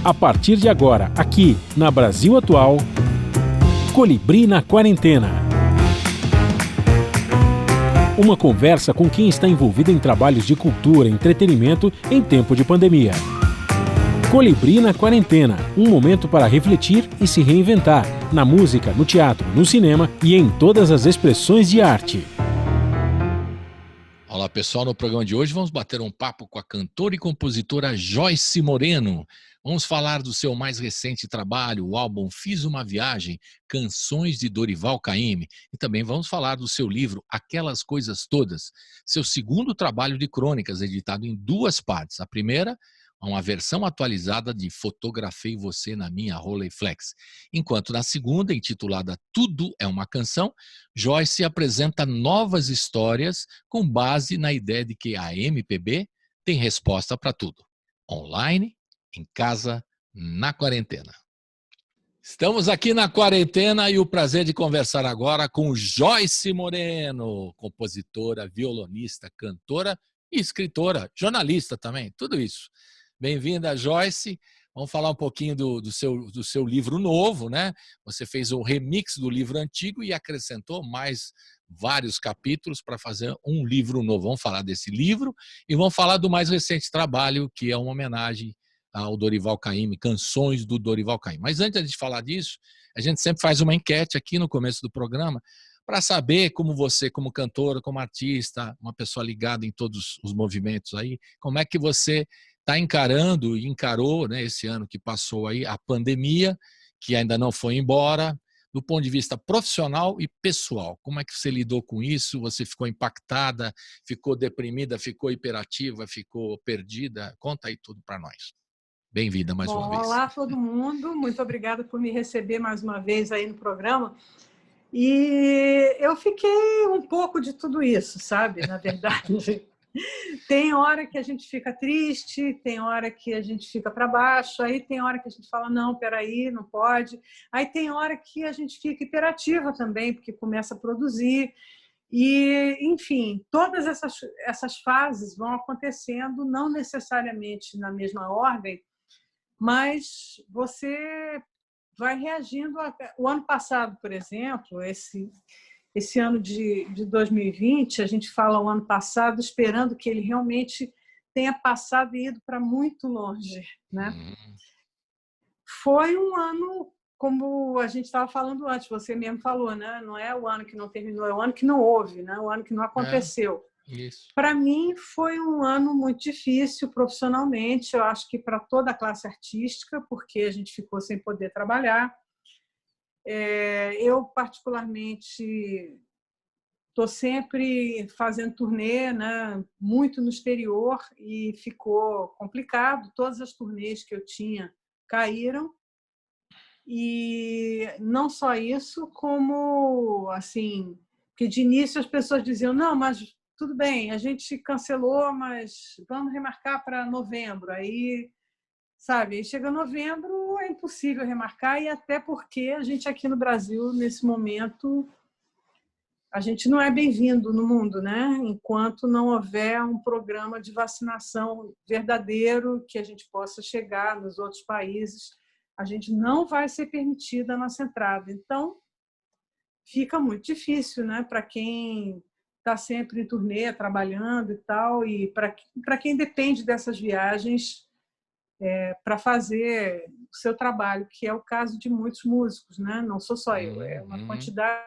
A partir de agora, aqui na Brasil Atual, Colibri na Quarentena. Uma conversa com quem está envolvido em trabalhos de cultura e entretenimento em tempo de pandemia. Colibri na Quarentena, um momento para refletir e se reinventar, na música, no teatro, no cinema e em todas as expressões de arte. Olá pessoal, no programa de hoje vamos bater um papo com a cantora e compositora Joyce Moreno. Vamos falar do seu mais recente trabalho, o álbum Fiz uma Viagem, Canções de Dorival Caymmi. E também vamos falar do seu livro Aquelas Coisas Todas, seu segundo trabalho de crônicas, editado em duas partes. A primeira, uma versão atualizada de Fotografei Você na Minha Rolleiflex. Enquanto na segunda, intitulada Tudo é uma Canção, Joyce apresenta novas histórias com base na ideia de que a MPB tem resposta para tudo. Online, em casa, na quarentena. Estamos aqui na quarentena e o prazer de conversar agora com Joyce Moreno, compositora, violonista, cantora e escritora, jornalista também, tudo isso. Bem-vinda, Joyce. Vamos falar um pouquinho do seu livro novo, né? Você fez um remix do livro antigo e acrescentou mais vários capítulos para fazer um livro novo. Vamos falar desse livro e vamos falar do mais recente trabalho, que é uma homenagem ao Dorival Caymmi, Canções do Dorival Caymmi. Mas antes de falar disso, a gente sempre faz uma enquete aqui no começo do programa para saber como você, como cantora, como artista, uma pessoa ligada em todos os movimentos aí, como é que você está encarando e encarou, né, esse ano que passou aí, a pandemia, que ainda não foi embora, do ponto de vista profissional e pessoal. Como é que você lidou com isso? Você ficou impactada, ficou deprimida, ficou hiperativa, ficou perdida? Conta aí tudo para nós. Bem-vinda mais uma vez. Olá, todo mundo. Muito obrigada por me receber mais uma vez aí no programa. E eu fiquei um pouco de tudo isso, sabe? Na verdade, tem hora que a gente fica triste, tem hora que a gente fica para baixo, aí tem hora que a gente fala, não, peraí, não pode. Aí tem hora que a gente fica hiperativa também, porque começa a produzir. E, enfim, todas essas fases vão acontecendo, não necessariamente na mesma ordem, mas você vai reagindo. O ano passado, por exemplo, esse ano de 2020, a gente fala o ano passado esperando que ele realmente tenha passado e ido para muito longe, né? Foi um ano, como a gente estava falando antes, você mesmo falou, né? Não é o ano que não terminou, é o ano que não houve, né? O ano que não aconteceu. Para mim, foi um ano muito difícil profissionalmente, eu acho que para toda a classe artística, porque a gente ficou sem poder trabalhar. Eu, particularmente, estou sempre fazendo turnê, né? Muito no exterior, e ficou complicado. Todas as turnês que eu tinha caíram. E não só isso, como, assim, que de início as pessoas diziam, não, mas tudo bem, a gente cancelou, mas vamos remarcar para novembro. Aí, sabe, aí chega novembro, é impossível remarcar, e até porque a gente aqui no Brasil, nesse momento, a gente não é bem-vindo no mundo, né? Enquanto não houver um programa de vacinação verdadeiro, que a gente possa chegar nos outros países, a gente não vai ser permitida a nossa entrada. Então, fica muito difícil, né? Para quem está sempre em turnê, trabalhando e tal, e para quem depende dessas viagens para fazer o seu trabalho, que é o caso de muitos músicos, né? Não sou só eu, é uma quantidade.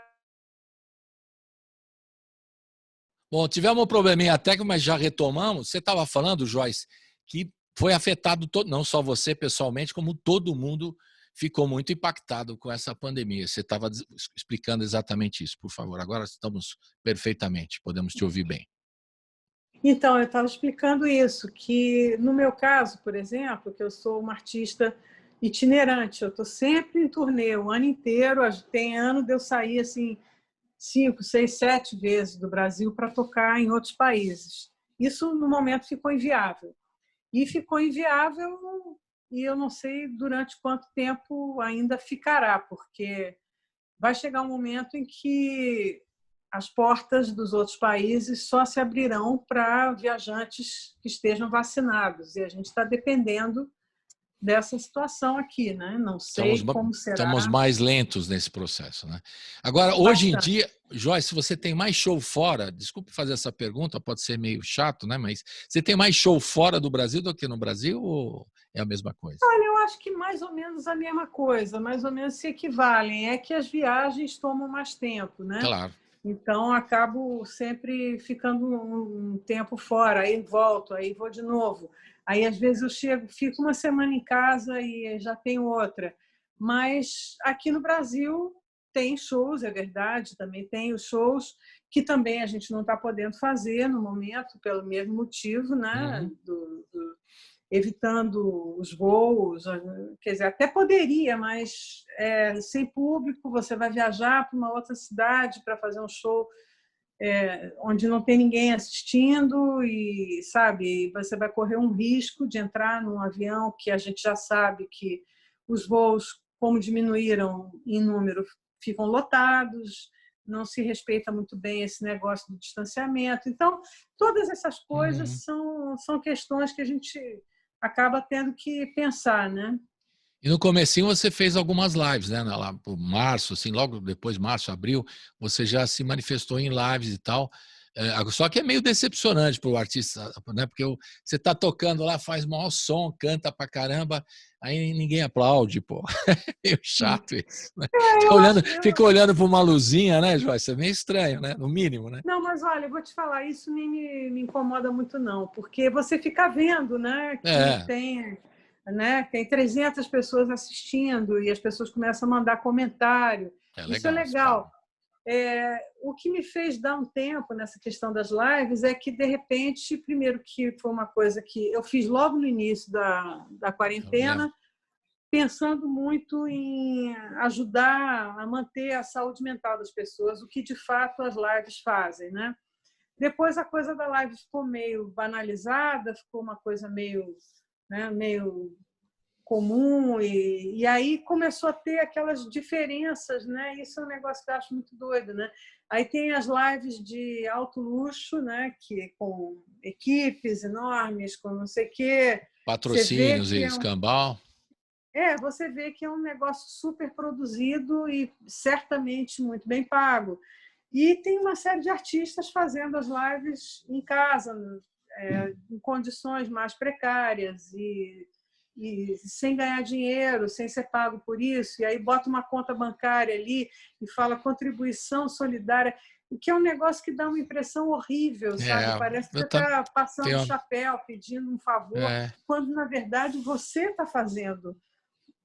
Bom, tivemos um probleminha técnico, mas já retomamos. Você estava falando, Joyce, que foi afetado, não só você pessoalmente, como todo mundo ficou muito impactado com essa pandemia. Você estava explicando exatamente isso, por favor. Agora estamos perfeitamente, podemos te ouvir bem. Então, eu estava explicando isso, que no meu caso, por exemplo, que eu sou uma artista itinerante, eu estou sempre em turnê o ano inteiro, tem ano de eu sair assim 5, 6, 7 vezes do Brasil para tocar em outros países. Isso, no momento, ficou inviável. E ficou inviável, e eu não sei durante quanto tempo ainda ficará, porque vai chegar um momento em que as portas dos outros países só se abrirão para viajantes que estejam vacinados, e a gente está dependendo dessa situação aqui, né? Não sei como será. Estamos mais lentos nesse processo, né? Agora, hoje em dia, Joyce, você tem mais show fora? Desculpe fazer essa pergunta, pode ser meio chato, né? Mas você tem mais show fora do Brasil do que no Brasil ou é a mesma coisa? Olha, eu acho que mais ou menos a mesma coisa, mais ou menos se equivalem. É que as viagens tomam mais tempo, né? Claro. Então, acabo sempre ficando um tempo fora, aí volto, aí vou de novo. Aí, às vezes, eu chego, fico uma semana em casa e já tenho outra. Mas aqui no Brasil tem shows, é verdade, também tem os shows que também a gente não está podendo fazer no momento, pelo mesmo motivo, né? Evitando os voos, quer dizer, até poderia, mas sem público, você vai viajar para uma outra cidade para fazer um show onde não tem ninguém assistindo e, sabe, você vai correr um risco de entrar num avião que a gente já sabe que os voos, como diminuíram em número, ficam lotados, não se respeita muito bem esse negócio do distanciamento. Então, todas essas coisas são questões que a gente acaba tendo que pensar, né? E no comecinho você fez algumas lives, né? Lá por março, assim, logo depois, março, abril, você já se manifestou em lives e tal. Só que é meio decepcionante para o artista, né? Porque você tá tocando lá, faz maior som, canta pra caramba, aí ninguém aplaude, pô. É meio chato isso, né? Fica olhando para uma luzinha, né, Joyce? É meio estranho, né? No mínimo, né? Não, mas olha, eu vou te falar, isso nem me incomoda muito, não, porque você fica vendo, né, que tem 300 pessoas assistindo e as pessoas começam a mandar comentário. Isso é legal. O que me fez dar um tempo nessa questão das lives é que, de repente, primeiro que foi uma coisa que eu fiz logo no início da quarentena, pensando muito em ajudar a manter a saúde mental das pessoas, o que, de fato, as lives fazem, né? Depois, a coisa da live ficou meio banalizada, ficou uma coisa meio comum, e aí começou a ter aquelas diferenças, né? Isso é um negócio que eu acho muito doido, né? Aí tem as lives de alto luxo, né? Que com equipes enormes, com não sei o quê. Patrocínios e escambau. Você vê que é um negócio super produzido e certamente muito bem pago. E tem uma série de artistas fazendo as lives em casa, em condições mais precárias e sem ganhar dinheiro, sem ser pago por isso, e aí bota uma conta bancária ali e fala contribuição solidária, o que é um negócio que dá uma impressão horrível, sabe? Parece que você está passando chapéu, pedindo um favor, quando, na verdade, você está fazendo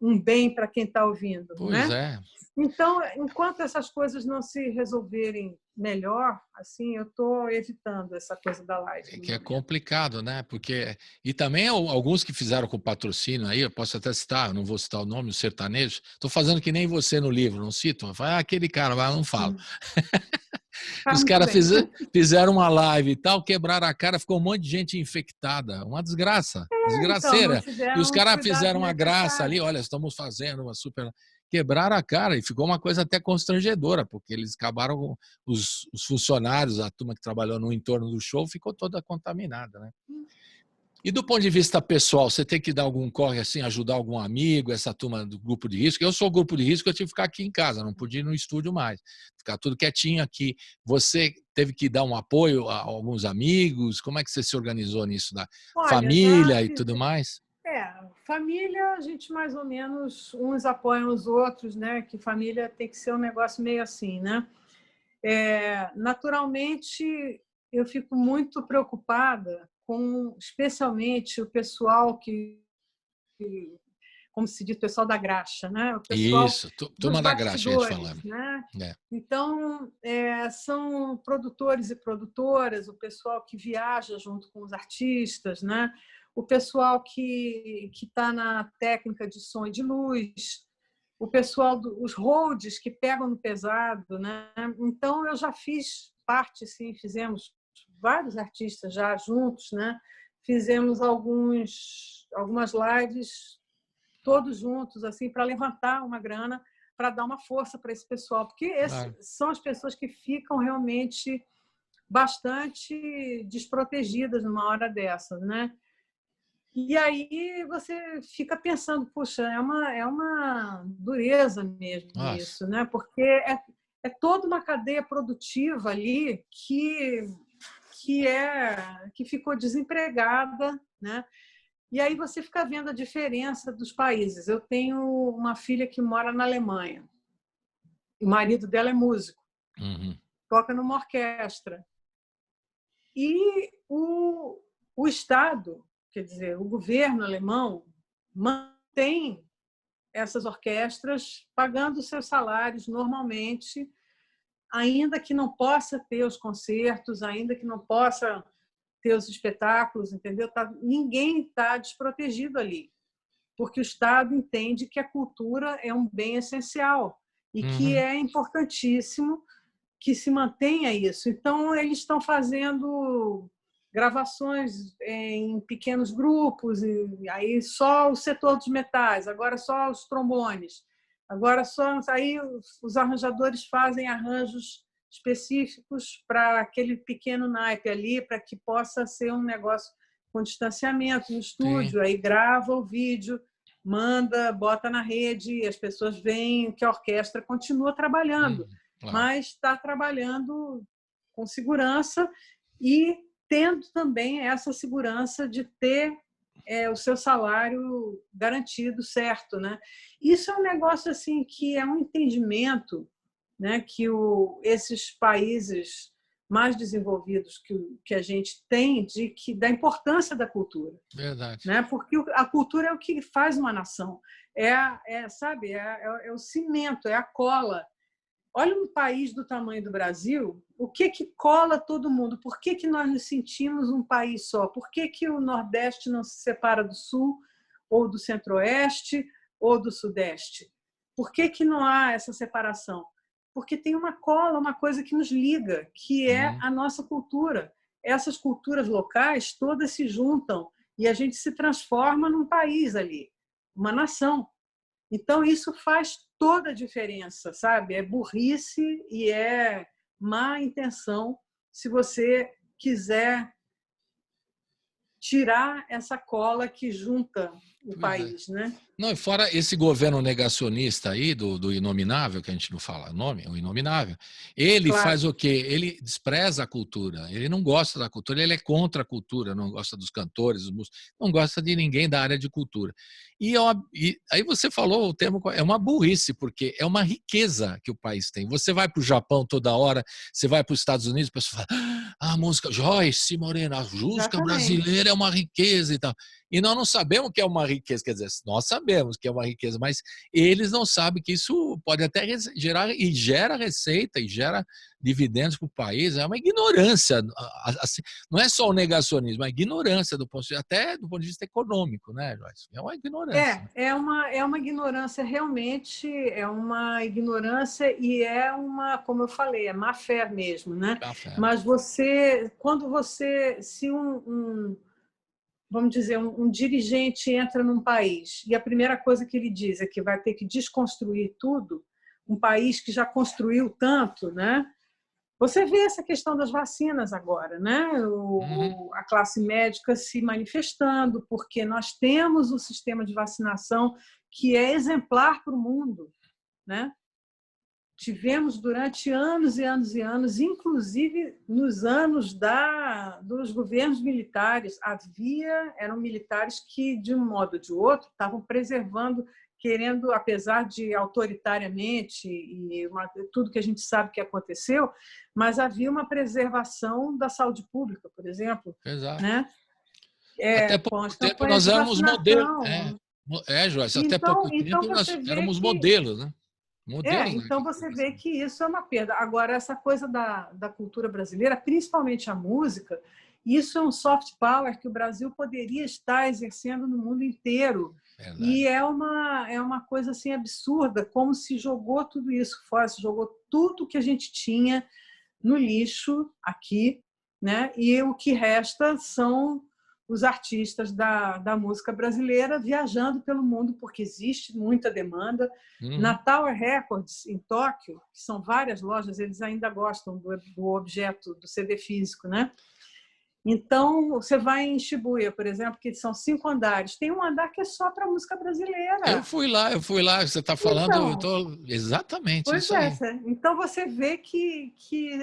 um bem para quem está ouvindo. Pois né? Então, enquanto essas coisas não se resolverem melhor, assim, eu estou evitando essa coisa da live. Que é complicado, né? E também alguns que fizeram com patrocínio aí, eu posso até citar, eu não vou citar o nome, os sertanejos, estou fazendo que nem você no livro, não cito, aquele cara, mas eu não falo. Os caras fizeram uma live e tal, quebraram a cara, ficou um monte de gente infectada. Uma desgraça, desgraceira. Então, e os caras fizeram uma graça ali, olha, estamos fazendo uma super... Quebraram a cara e ficou uma coisa até constrangedora, porque eles acabaram, os funcionários, a turma que trabalhou no entorno do show, ficou toda contaminada, né? E do ponto de vista pessoal, você tem que dar algum corre assim, ajudar algum amigo, essa turma do grupo de risco? Eu sou grupo de risco, eu tive que ficar aqui em casa, não podia ir no estúdio mais, ficar tudo quietinho aqui. Você teve que dar um apoio a alguns amigos? Como é que você se organizou nisso, da família e tudo mais? Família, a gente mais ou menos, uns apoiam os outros, né? Que família tem que ser um negócio meio assim, né? Naturalmente, eu fico muito preocupada com, especialmente, o pessoal como se diz, o pessoal da graxa, né? O pessoal Isso, turma da graxa, a gente falando. Né? Então, são produtores e produtoras, o pessoal que viaja junto com os artistas, né? O pessoal que está na técnica de som e de luz, o pessoal os holds que pegam no pesado, né? Então, eu já fiz parte, sim, fizemos vários artistas já juntos, né? Fizemos algumas lives todos juntos assim para levantar uma grana, para dar uma força para esse pessoal, porque são as pessoas que ficam realmente bastante desprotegidas numa hora dessas, né? E aí você fica pensando, puxa, é uma dureza mesmo Nossa. isso, né? Porque é toda uma cadeia produtiva ali que ficou desempregada, né? E aí você fica vendo a diferença dos países. Eu tenho uma filha que mora na Alemanha. O marido dela é músico, Uhum. toca numa orquestra. E o Estado, quer dizer, o governo alemão mantém essas orquestras pagando seus salários normalmente, ainda que não possa ter os concertos, ainda que não possa ter os espetáculos, entendeu? Ninguém está desprotegido ali, porque o Estado entende que a cultura é um bem essencial e que é importantíssimo que se mantenha isso. Então, eles estão fazendo gravações em pequenos grupos, e aí só o setor dos metais, agora só os trombones, agora só aí os arranjadores fazem arranjos específicos para aquele pequeno naipe ali, para que possa ser um negócio com distanciamento no estúdio. Sim. Aí grava o vídeo, manda, bota na rede, e as pessoas veem que a orquestra continua trabalhando, Claro. mas está trabalhando com segurança e tendo também essa segurança de ter o seu salário garantido, certo, né? Isso é um negócio assim que é um entendimento, né, que esses países mais desenvolvidos que a gente tem da importância da cultura. Verdade. Né? Porque a cultura é o que faz uma nação. Sabe, é o cimento, é a cola. Olha um país do tamanho do Brasil, o que cola todo mundo? Por que nós nos sentimos um país só? Por que o Nordeste não se separa do Sul, ou do Centro-Oeste, ou do Sudeste? Por que não há essa separação? Porque tem uma cola, uma coisa que nos liga, que é a nossa cultura. Essas culturas locais todas se juntam e a gente se transforma num país ali, uma nação. Então, isso faz toda a diferença, sabe? É burrice e é má intenção se você quiser tirar essa cola que junta o país, né? Não, e fora esse governo negacionista aí, do Inominável, que a gente não fala o nome, o Inominável, ele faz o quê? Ele despreza a cultura, ele não gosta da cultura, ele é contra a cultura, não gosta dos cantores, dos músicos, não gosta de ninguém da área de cultura. E aí você falou o termo, é uma burrice, porque é uma riqueza que o país tem. Você vai para o Japão toda hora, você vai para os Estados Unidos, a pessoa fala, a música Joyce Moreno, a música brasileira é uma riqueza e tal. E nós não sabemos que é uma riqueza, quer dizer, nós sabemos que é uma riqueza, mas eles não sabem que isso pode até gerar, e gera receita, e gera dividendos para o país. É uma ignorância, assim, não é só o negacionismo, é a ignorância até do ponto de vista econômico, né, Joyce? É uma ignorância. É uma ignorância, realmente, é uma ignorância e como eu falei, é má fé mesmo, né? Mas se vamos dizer, um dirigente entra num país e a primeira coisa que ele diz é que vai ter que desconstruir tudo, um país que já construiu tanto, né? Você vê essa questão das vacinas agora, né? A classe médica se manifestando, porque nós temos um sistema de vacinação que é exemplar para o mundo, né? Tivemos durante anos e anos e anos, inclusive nos anos dos governos militares, eram militares que, de um modo ou de outro, estavam preservando, querendo, apesar de autoritariamente e tudo que a gente sabe que aconteceu, mas havia uma preservação da saúde pública, por exemplo. Exato. Né? Até pouco tempo nós éramos modelos. Joyce, até pouco tempo nós éramos modelos, né? Então você vê que isso é uma perda. Agora, essa coisa da cultura brasileira, principalmente a música, isso é um soft power que o Brasil poderia estar exercendo no mundo inteiro. Verdade. E é uma coisa assim absurda, como se jogou tudo isso fora, se jogou tudo que a gente tinha no lixo aqui, né? E o que resta são os artistas da música brasileira viajando pelo mundo, porque existe muita demanda. Na Tower Records, em Tóquio, que são várias lojas, eles ainda gostam do objeto, do CD físico, né? Então, você vai em Shibuya, por exemplo, que são 5 andares. Tem um andar que é só para música brasileira. Eu fui lá, você está falando, Então, exatamente pois isso é. aí. Então, você vê que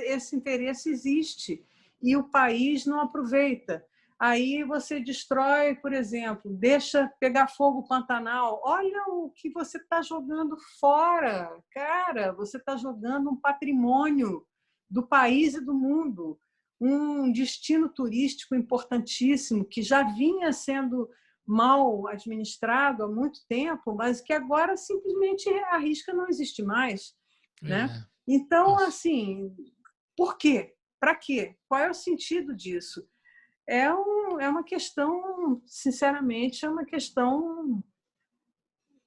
esse interesse existe e o país não aproveita. Aí você destrói, por exemplo, deixa pegar fogo o Pantanal. Olha o que você está jogando fora, cara. Você está jogando um patrimônio do país e do mundo, um destino turístico importantíssimo que já vinha sendo mal administrado há muito tempo, mas que agora simplesmente arrisca não existe mais, né? É. Então, Nossa. assim, por quê? Para quê? Qual é o sentido disso? É uma questão, sinceramente, é uma questão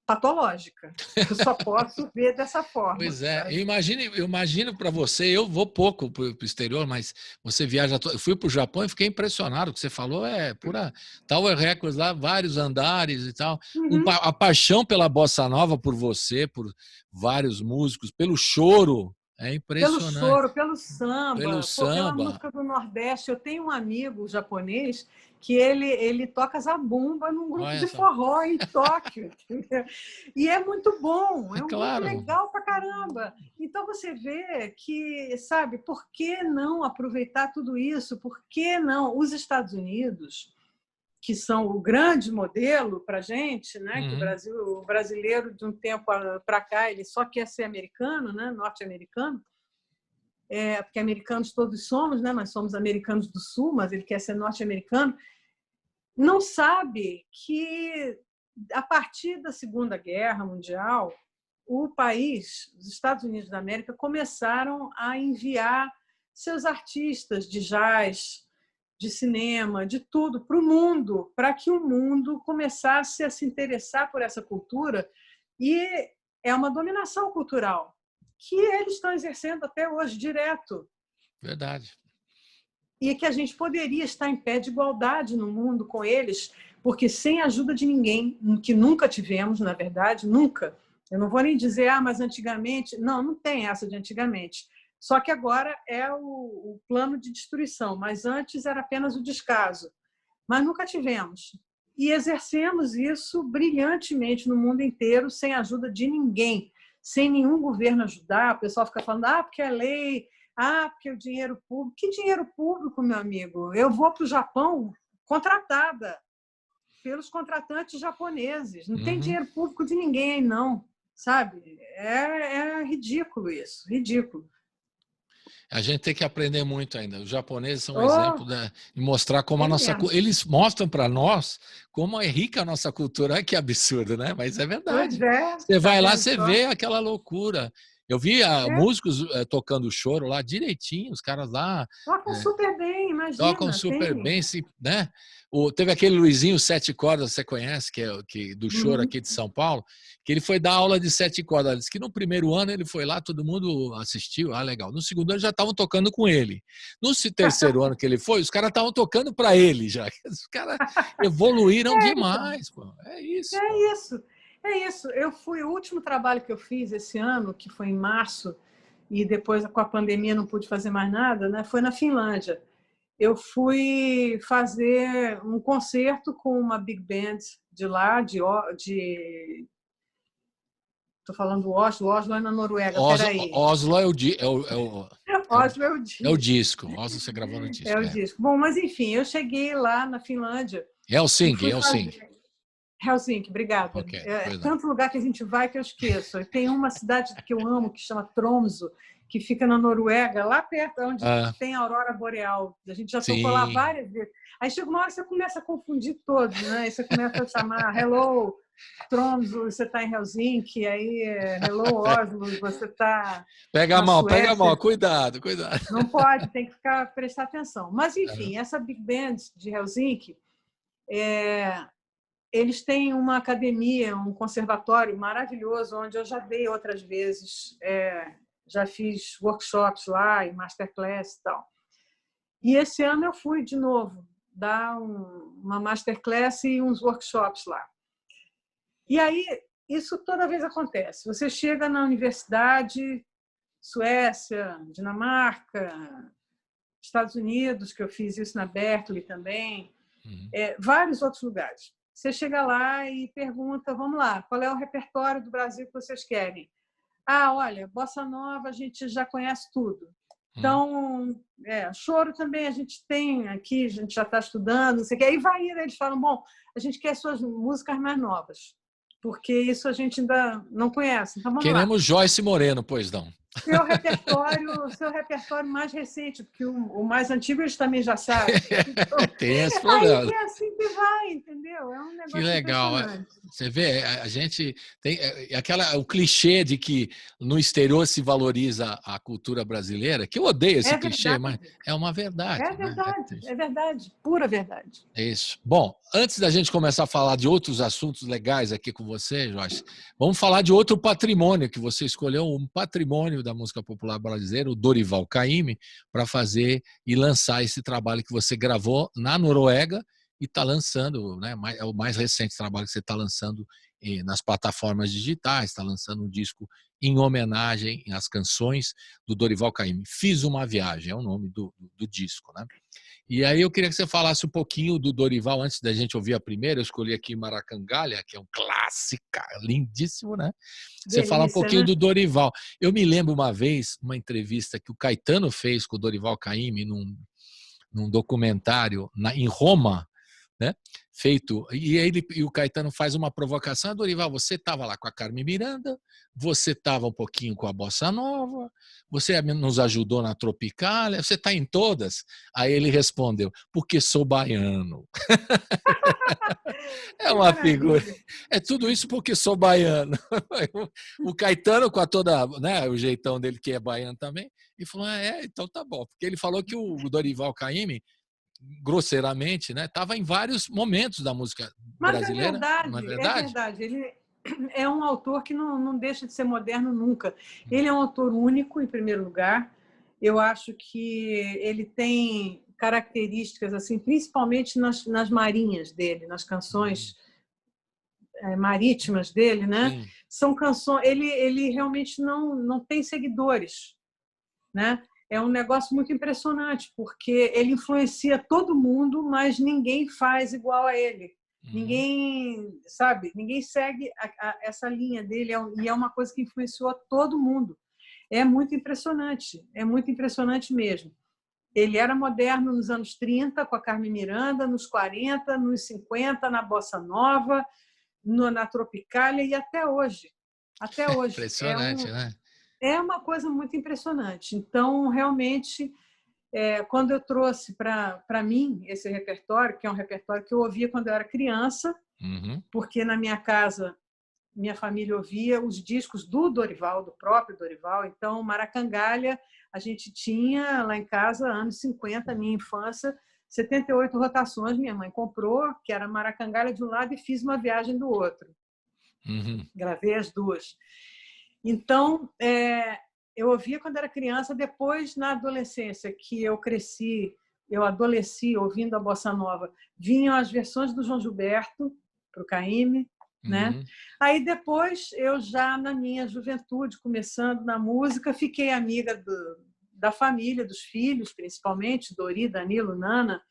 patológica. Eu só posso ver dessa forma. Pois é, Sabe? eu imagino para você, eu vou pouco para o exterior, mas você viaja, eu fui para o Japão e fiquei impressionado, o que você falou é pura Tower Records lá, vários andares e tal, Uhum. a paixão pela bossa nova por você, por vários músicos, pelo choro, é Pelo impressionante, choro, pelo pelo samba, pela samba, música do Nordeste. Eu tenho um amigo japonês que ele toca zabumba num grupo olha de só, forró em Tóquio. Entendeu? E é muito bom, é é muito claro, legal pra caramba. Então você vê que, sabe, por que não aproveitar tudo isso? Por que não? Os Estados Unidos, que são o grande modelo para a gente, né? Que uhum. o brasileiro, de um tempo para cá, ele só quer ser americano, né? Norte-americano, porque americanos todos somos, né? Mas somos americanos do Sul, mas ele quer ser norte-americano, não sabe que, a partir da Segunda Guerra Mundial, o país, os Estados Unidos da América, começaram a enviar seus artistas de jazz, de cinema, de tudo, para o mundo, para que o mundo começasse a se interessar por essa cultura. E é uma dominação cultural que eles estão exercendo até hoje, direto. Verdade. E que a gente poderia estar em pé de igualdade no mundo com eles, porque sem a ajuda de ninguém, que nunca tivemos, na verdade, nunca. Eu não vou nem dizer, mas antigamente. Não, não tem essa de antigamente. Só que agora é o plano de destruição, mas antes era apenas o descaso. Mas nunca tivemos. E exercemos isso brilhantemente no mundo inteiro, sem a ajuda de ninguém, sem nenhum governo ajudar. O pessoal fica falando, porque é lei, porque o dinheiro público. Que dinheiro público, meu amigo? Eu vou para o Japão contratada pelos contratantes japoneses. Não tem Uhum. dinheiro público de ninguém, não. Sabe? É ridículo isso, ridículo. A gente tem que aprender muito ainda. Os japoneses são um Oh, exemplo de mostrar como a tem nossa. mesmo. Eles mostram para nós como é rica a nossa cultura. Olha que absurdo, né? Mas é Pois verdade. é, Você tá vai lá, vendo você só? vê aquela loucura. Eu vi É, músicos tocando choro lá direitinho, os caras lá tocam é, super bem, tocam imagina. super Tem. bem, né? Teve aquele Luizinho Sete Cordas, você conhece, do choro Uhum. aqui de São Paulo, que ele foi dar aula de sete cordas. Ele disse que no primeiro ano ele foi lá, todo mundo assistiu, legal. No segundo ano já estavam tocando com ele. No terceiro ano que ele foi, os caras estavam tocando para ele já. Os caras evoluíram Então, demais, pô. É isso, pô. é isso. É isso. O último trabalho que eu fiz esse ano, que foi em março, e depois com a pandemia não pude fazer mais nada, né? Foi na Finlândia. Eu fui fazer um concerto com uma big band de lá, estou falando Oslo, Oslo é na Noruega, peraí. Oslo Oslo é o é o disco. disco. Oslo você gravou no É disco. o disco. Bom, mas enfim, eu cheguei lá na Finlândia e Helsinki, fui Helsinki. fazer. Helsinki, obrigada. Ok, É pois não. tanto lugar que a gente vai que eu esqueço. Tem uma cidade que eu amo, que chama Tromsø, que fica na Noruega, lá perto onde Ah, tem a aurora boreal. A gente já tocou lá sim. várias vezes. Aí chega uma hora que você começa a confundir todos, né? Aí você começa a chamar Hello, Tromsø, você está em Helsinki, aí Hello, Oslo, você está na Pega a mão, Suécia. cuidado, cuidado. Não pode, tem que prestar atenção. Mas, enfim, essa Big Band de Helsinki, eles têm uma academia, um conservatório maravilhoso, onde eu já dei outras vezes, já fiz workshops lá e masterclass e tal. E esse ano eu fui de novo dar uma masterclass e uns workshops lá. E aí, isso toda vez acontece. Você chega na universidade, Suécia, Dinamarca, Estados Unidos, que eu fiz isso na Berkeley também, vários outros lugares. Você chega lá e pergunta, vamos lá, qual é o repertório do Brasil que vocês querem? Ah, olha, bossa nova a gente já conhece tudo. Então, choro também a gente tem aqui, a gente já está estudando, não sei o que. Aí vai indo, eles falam, bom, a gente quer suas músicas mais novas, porque isso a gente ainda não conhece. Então, vamos Queremos lá. Joyce Moreno, pois não. Seu repertório mais recente, porque o mais antigo eles também já sabem. Então, tem esse problema. Aí é assim que vai, entendeu? É um negócio que legal. impressionante. Você vê, a gente tem o clichê de que no exterior se valoriza a cultura brasileira, que eu odeio esse clichê, mas é uma verdade. É verdade, é verdade, pura verdade. É isso. Bom, antes da gente começar a falar de outros assuntos legais aqui com você, Joyce, vamos falar de outro patrimônio que você escolheu, um patrimônio da música popular brasileira, o Dorival Caymmi, para fazer e lançar esse trabalho que você gravou na Noruega e está lançando, né? É o mais recente trabalho que você está lançando nas plataformas digitais, está lançando um disco em homenagem às canções do Dorival Caymmi. Fiz uma Viagem, é o nome do disco, né? E aí eu queria que você falasse um pouquinho do Dorival, antes da gente ouvir a primeira, eu escolhi aqui Maracangalha, que é um clássico, lindíssimo, né? Você fala um pouquinho, né, do Dorival. Eu me lembro uma vez, uma entrevista que o Caetano fez com o Dorival Caymmi num documentário em Roma, né? Feito, e o Caetano faz uma provocação. Dorival, você estava lá com a Carmen Miranda, você estava um pouquinho com a Bossa Nova, você nos ajudou na Tropicália, você está em todas? Aí ele respondeu, porque sou baiano. É uma figura. É tudo isso porque sou baiano. O Caetano, com toda, né, o jeitão dele, que é baiano também, e falou, então tá bom. Porque ele falou que o Dorival Caymmi, grosseiramente, né, estava em vários momentos da música brasileira. Não é verdade? É verdade. Ele é um autor que não deixa de ser moderno nunca. Ele é um autor único, em primeiro lugar. Eu acho que ele tem características, assim, principalmente nas marinhas dele, nas canções marítimas dele, né? Sim. São canções. Ele realmente não tem seguidores, né? É um negócio muito impressionante, porque ele influencia todo mundo, mas ninguém faz igual a ele. Ninguém, sabe? Ninguém segue essa linha dele, e é uma coisa que influenciou todo mundo. É muito impressionante mesmo. Ele era moderno nos anos 30, com a Carmen Miranda, nos 40, nos 50, na Bossa Nova, na Tropicália e até hoje. Até hoje. Impressionante, né? É uma coisa muito impressionante. Então, realmente, quando eu trouxe para mim esse repertório, que é um repertório que eu ouvia quando eu era criança, porque na minha casa, minha família ouvia os discos do Dorival, do próprio Dorival. Então, Maracangalha, a gente tinha lá em casa, anos 50, minha infância, 78 rotações, minha mãe comprou, que era Maracangalha de um lado e Fiz uma Viagem do outro. Gravei as duas. Então, eu ouvia quando era criança, depois, na adolescência, que eu cresci, eu adolesci ouvindo a Bossa Nova, vinham as versões do João Gilberto, para o Caymmi, né? Aí depois, eu já na minha juventude, começando na música, fiquei amiga da família, dos filhos, principalmente, Dori, Danilo, Nana,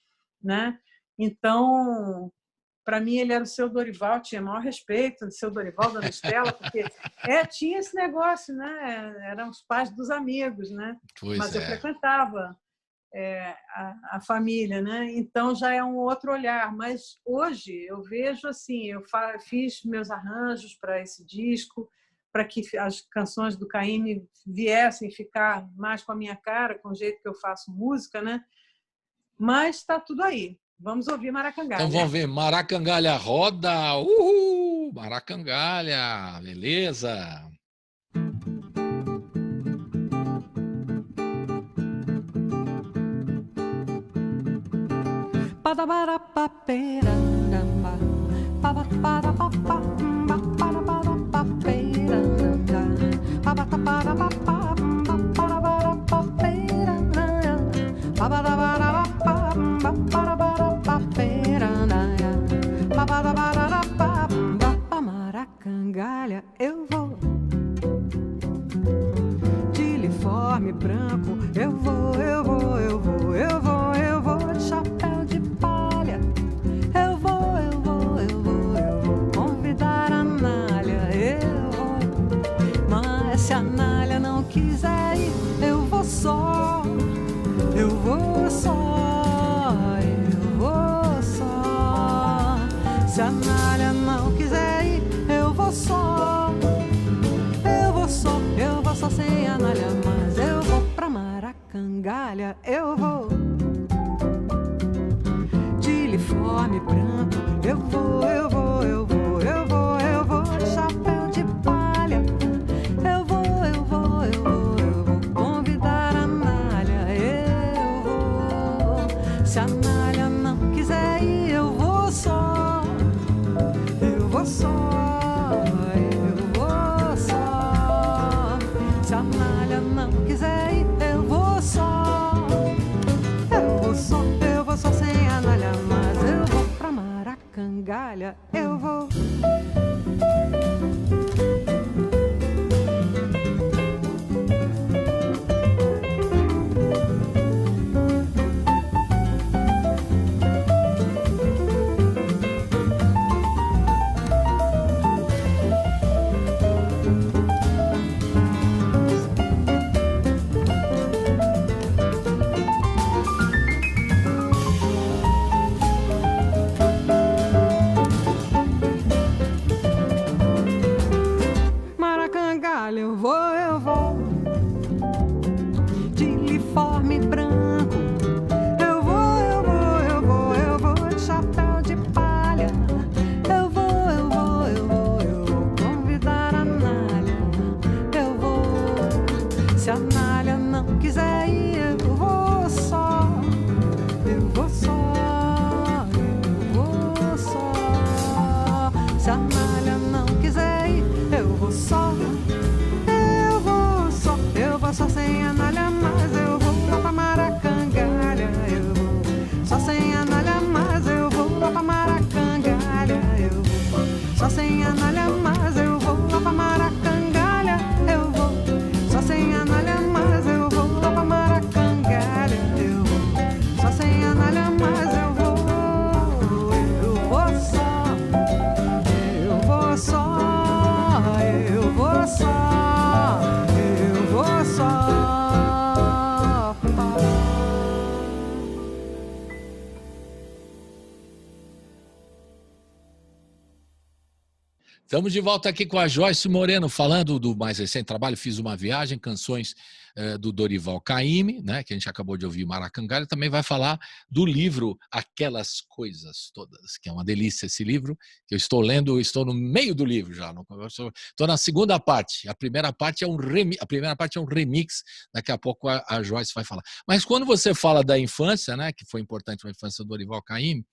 né? Então, para mim, ele era o seu Dorival, tinha maior respeito do seu Dorival, da Estela, porque tinha esse negócio, né? Eram os pais dos amigos, né? Mas eu frequentava a família, né? Então já é um outro olhar. Mas hoje eu vejo assim, eu fiz meus arranjos para esse disco, para que as canções do Caymmi viessem ficar mais com a minha cara, com o jeito que eu faço música, né? Mas está tudo aí. Vamos ouvir Maracangalha. Então vamos ver. Maracangalha roda. Uhul! Maracangalha. Beleza. Maracangalha, eu vou de uniforme branco, eu vou Se a Nália não quiser ir, eu vou só. Eu vou só sem a Nália, mas eu vou pra Maracangalha, eu vou. De uniforme branco, eu vou de chapéu de palha. Eu vou convidar a Nália, eu vou. Se a Nália não quiser ir, eu vou só. Eu vou só. Se a Nália não quiser ir, eu vou só. Eu vou só sem a Nália, mas eu vou pra Maracangalha, eu vou. Eu vou de uniforme branco. Eu vou de chapéu de palha. Eu vou convidar a Nália. Eu vou. Se a Nália não quiser ir, eu vou só. Eu vou só. Se a Nália não quiser ir, eu vou só. Eu vou só sem a Nália, mas eu vou lá pra Maracangalha, eu vou. Só sem a Nália, mas eu vou lá pra Maracangalha, eu vou. Só sem a Nália, mas eu vou lá pra Maracangalha, eu vou. Só sem a Nália, mas eu vou lá pra Maracangalha, eu vou. Só sem a Nália, mas eu vou só. Eu vou só. Eu vou só. Estamos de volta aqui com a Joyce Moreno, falando do mais recente trabalho, Fiz uma Viagem, canções do Dorival Caymmi, né, que a gente acabou de ouvir, Maracangalha. Também vai falar do livro Aquelas Coisas Todas, que é uma delícia esse livro, que eu estou lendo, estou no meio do livro já, estou na segunda parte. A primeira parte é um remix, daqui a pouco a Joyce vai falar. Mas quando você fala da infância, né, que foi importante para a infância do Dorival Caymmi,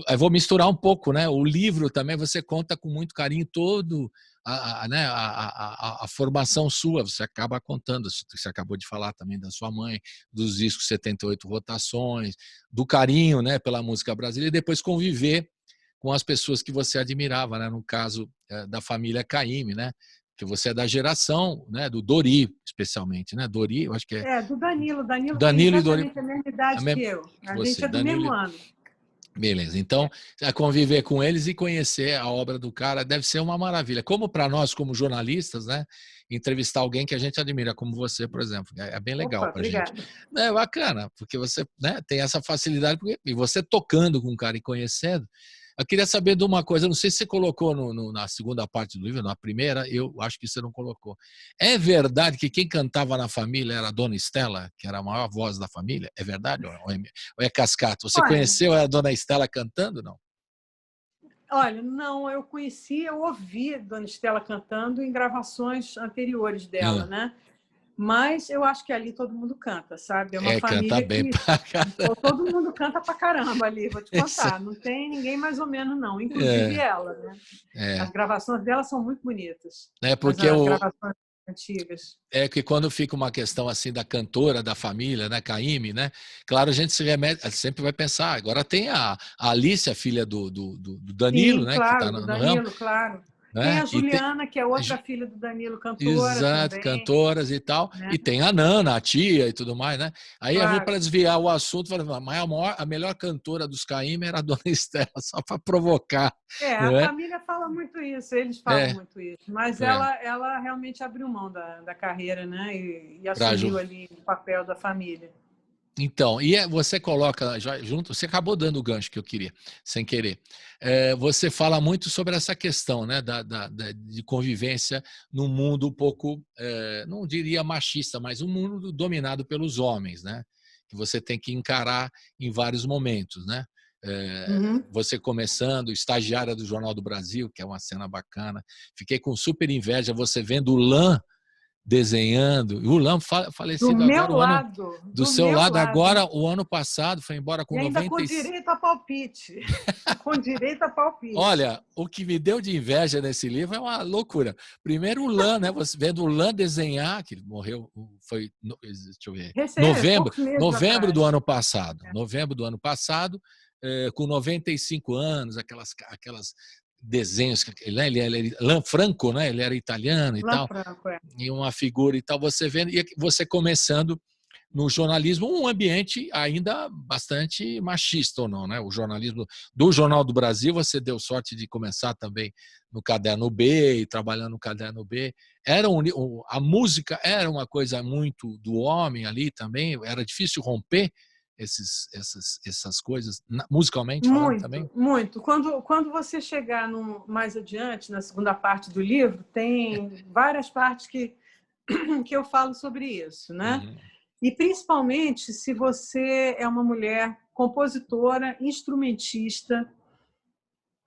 eu vou misturar um pouco, né? O livro também você conta com muito carinho todo a formação sua, você acaba contando, você acabou de falar também da sua mãe, dos discos 78 rotações, do carinho, né, pela música brasileira, e depois conviver com as pessoas que você admirava, né? No caso da família Caymmi, né? Que você é da geração, né, do Dori, especialmente, né? Dori, eu acho que é. Do Danilo. Danilo tem e Dori, a mesma idade que eu. A gente é do Danilo, mesmo ano. Beleza, então conviver com eles e conhecer a obra do cara deve ser uma maravilha. Como para nós, como jornalistas, né, entrevistar alguém que a gente admira, como você, por exemplo, é bem legal para a gente. É bacana, porque você, né, tem essa facilidade, e você tocando com o cara e conhecendo. Eu queria saber de uma coisa, não sei se você colocou na segunda parte do livro, na primeira, eu acho que você não colocou. É verdade que quem cantava na família era a Dona Estela, que era a maior voz da família? É verdade ou é cascata? Você conheceu a Dona Estela cantando, não? Olha, não, eu ouvi a Dona Estela cantando em gravações anteriores dela, né? Mas eu acho que ali todo mundo canta, sabe? É uma família canta bem pra caramba. Todo mundo canta pra caramba ali, vou te contar. Não tem ninguém mais ou menos, não. Inclusive ela, né? As gravações dela são muito bonitas. É porque as gravações antigas. É que quando fica uma questão assim da cantora, da família, né, Caymmi, né? Claro, a gente se remete, sempre vai pensar. Agora tem a Alice, a filha do Danilo, sim, né? Claro, que tá no Danilo, ramo. Claro. Né? Tem a Juliana, que é outra filha do Danilo, cantora. Exato, também, cantoras e tal. Né? E tem a Nana, a tia e tudo mais, né? Aí claro. Para desviar o assunto, a melhor cantora dos Caymmi era a Dona Estela, só para provocar. A família fala muito isso, eles falam muito isso. Mas ela realmente abriu mão da carreira, né? E assumiu ali o papel da família. Então, e você coloca já junto, você acabou dando o gancho que eu queria, sem querer. Você fala muito sobre essa questão, né, de convivência num mundo um pouco, não diria machista, mas um mundo dominado pelos homens, né? Que você tem que encarar em vários momentos, né? Uhum. Você começando, estagiária do Jornal do Brasil, que é uma cena bacana. Fiquei com super inveja você vendo o Lan desenhando. O Lan Do falecido meu agora, lado, do do seu meu lado lado. agora, o ano passado, foi embora com E ainda com 96. direito a palpite. Com direito a palpite. Olha, o que me deu de inveja nesse livro é uma loucura. Primeiro o Lan, né? Você vendo o Lan desenhar, que ele morreu, foi, deixa eu ver, Poucos meses novembro atrás. do ano passado. Novembro do ano passado, com 95 anos, aquelas desenhos, ele era Lan Franco, né? Ele era italiano e tal, Franco, e uma figura e tal, você vendo, e você começando no jornalismo, um ambiente ainda bastante machista ou não, né? O jornalismo do Jornal do Brasil, você deu sorte de começar também no Caderno B e trabalhando no Caderno B. A música era uma coisa muito do homem ali também, era difícil romper essas coisas, musicalmente falando também. Muito. Quando você chegar mais adiante, na segunda parte do livro, tem várias partes que eu falo sobre isso, né? Uhum. E principalmente se você é uma mulher compositora, instrumentista,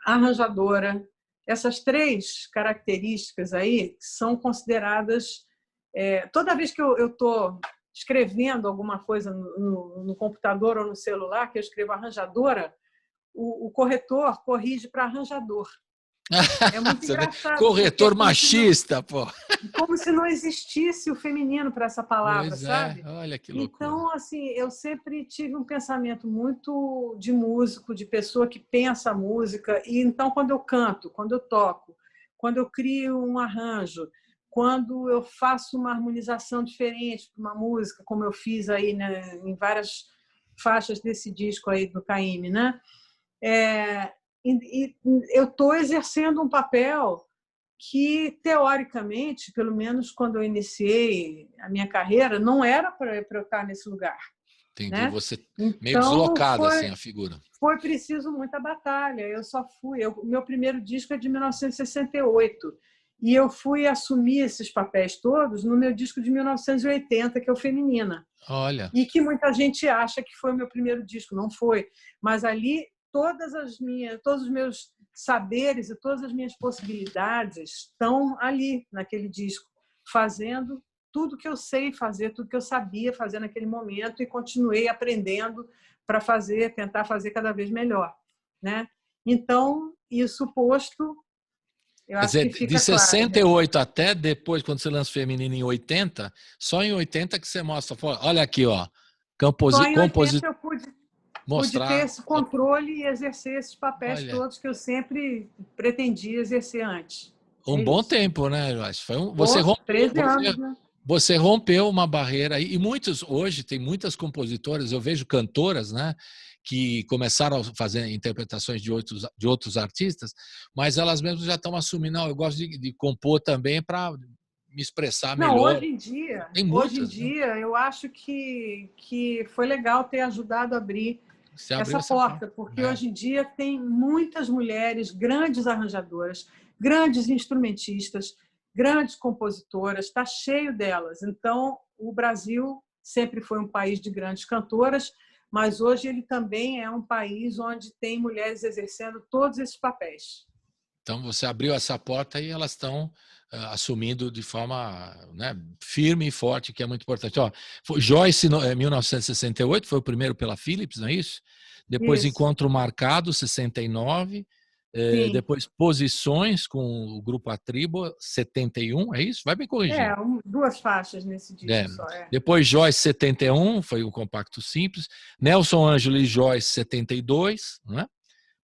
arranjadora. Essas 3 características aí são consideradas... toda vez que eu estou escrevendo alguma coisa no computador ou no celular, que eu escrevo arranjadora, o corretor corrige para arranjador. É muito engraçado. Corretor machista, pô. Como se não existisse o feminino para essa palavra, sabe? Olha que loucura. Então, assim, eu sempre tive um pensamento muito de músico, de pessoa que pensa a música. E então, quando eu canto, quando eu toco, quando eu crio um arranjo, quando eu faço uma harmonização diferente para uma música, como eu fiz aí, né, em várias faixas desse disco aí do Caymmi, né? E eu estou exercendo um papel que, teoricamente, pelo menos quando eu iniciei a minha carreira, não era para eu estar nesse lugar. Entendi, né? você então, meio deslocada assim, a figura. Foi preciso muita batalha. Eu só fui... meu primeiro disco é de 1968 e eu fui assumir esses papéis todos no meu disco de 1980, que é o Feminina. Olha. E que muita gente acha que foi o meu primeiro disco. Não foi. Mas ali, todos os meus saberes e todas as minhas possibilidades estão ali, naquele disco, fazendo tudo que eu sei fazer, tudo que eu sabia fazer naquele momento e continuei aprendendo para tentar fazer cada vez melhor, né? Então, isso posto, eu acho que fica de 68 claro, né? até depois, quando você lança Feminina em 80, só em 80 que você mostra, olha aqui, ó, Só em 80 eu pude ter esse controle e exercer esses papéis todos que eu sempre pretendi exercer antes. Bom tempo, né, Joyce? Você rompeu, 13 anos, né? Você rompeu uma barreira e hoje tem muitas compositoras, eu vejo cantoras, né, que começaram a fazer interpretações de outros artistas, mas elas mesmas já estão assumindo, não, eu gosto de compor também para me expressar melhor. Não, hoje em dia, eu acho que foi legal ter ajudado a abrir essa porta, porque hoje em dia tem muitas mulheres, grandes arranjadoras, grandes instrumentistas, grandes compositoras, está cheio delas. Então, o Brasil sempre foi um país de grandes cantoras, mas hoje ele também é um país onde tem mulheres exercendo todos esses papéis. Então, você abriu essa porta e elas estão assumindo de forma, né, firme e forte, que é muito importante. Ó, Joyce, em 1968, foi o primeiro pela Philips, não é isso? Depois, Encontro Marcado, 69. Depois Posições com o grupo A Tribo, 71, é isso? Vai me corrigir. 2 faixas nesse disco só. Depois Joyce, 71, foi um compacto simples. Nelson Ângelo e Joyce, 72, não é?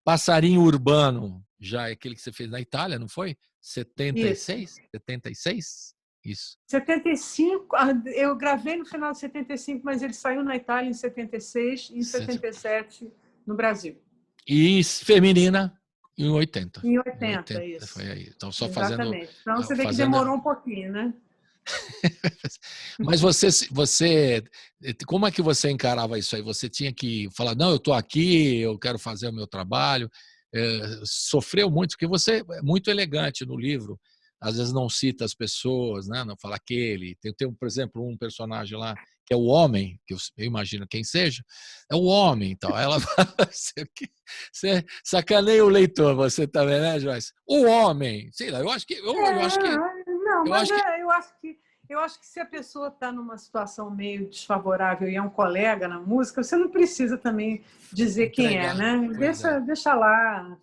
Passarinho Urbano, já é aquele que você fez na Itália, não foi? 76? Isso. 76? Isso. 75, eu gravei no final de 75, mas ele saiu na Itália em 76 e em 77 no Brasil. E Feminina em 80. Em 80, isso. Foi aí. Então, só exatamente. fazendo... Então, você vê que demorou um pouquinho, né? Mas como é que você encarava isso aí? Você tinha que falar, não, eu estou aqui, eu quero fazer o meu trabalho. Sofreu muito, porque você é muito elegante no livro, às vezes não cita as pessoas, né? Não fala aquele. Tem, por exemplo, um personagem lá, que é o homem, que eu imagino quem seja, é o homem. Então, ela fala assim, você sacaneia o leitor, você também, né, Joyce? O homem, sei lá, eu acho que... Não, mas eu acho que se a pessoa está numa situação meio desfavorável e é um colega na música, você não precisa também dizer quem é, né? Deixa lá,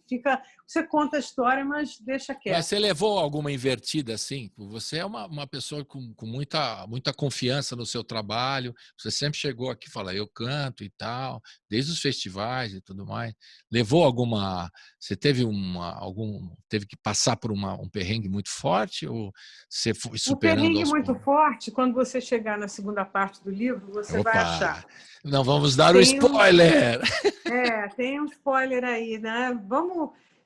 você conta a história, mas deixa quieto. Mas você levou alguma invertida assim? Você é uma pessoa com muita confiança no seu trabalho, você sempre chegou aqui e falou, eu canto e tal, desde os festivais e tudo mais. Levou alguma... Você teve que passar por um perrengue muito forte ou você foi superando? Um perrengue muito forte, quando você chegar na segunda parte do livro, você vai achar. Não vamos dar o spoiler! Tem um spoiler aí, né?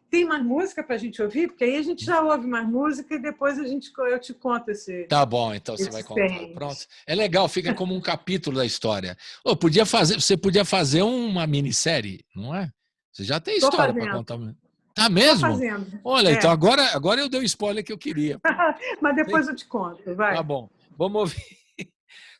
Tem mais música para a gente ouvir? Porque aí a gente já ouve mais música e depois eu te conto esse... Tá bom, então você vai contar. perrengues. Pronto. É legal, fica como um capítulo da história. Você podia fazer uma minissérie, não é? Você já tem história para contar. Tá mesmo? Tô fazendo. Olha, então agora eu dei o spoiler que eu queria. Mas depois eu te conto, vai. Tá bom. Vamos ouvir.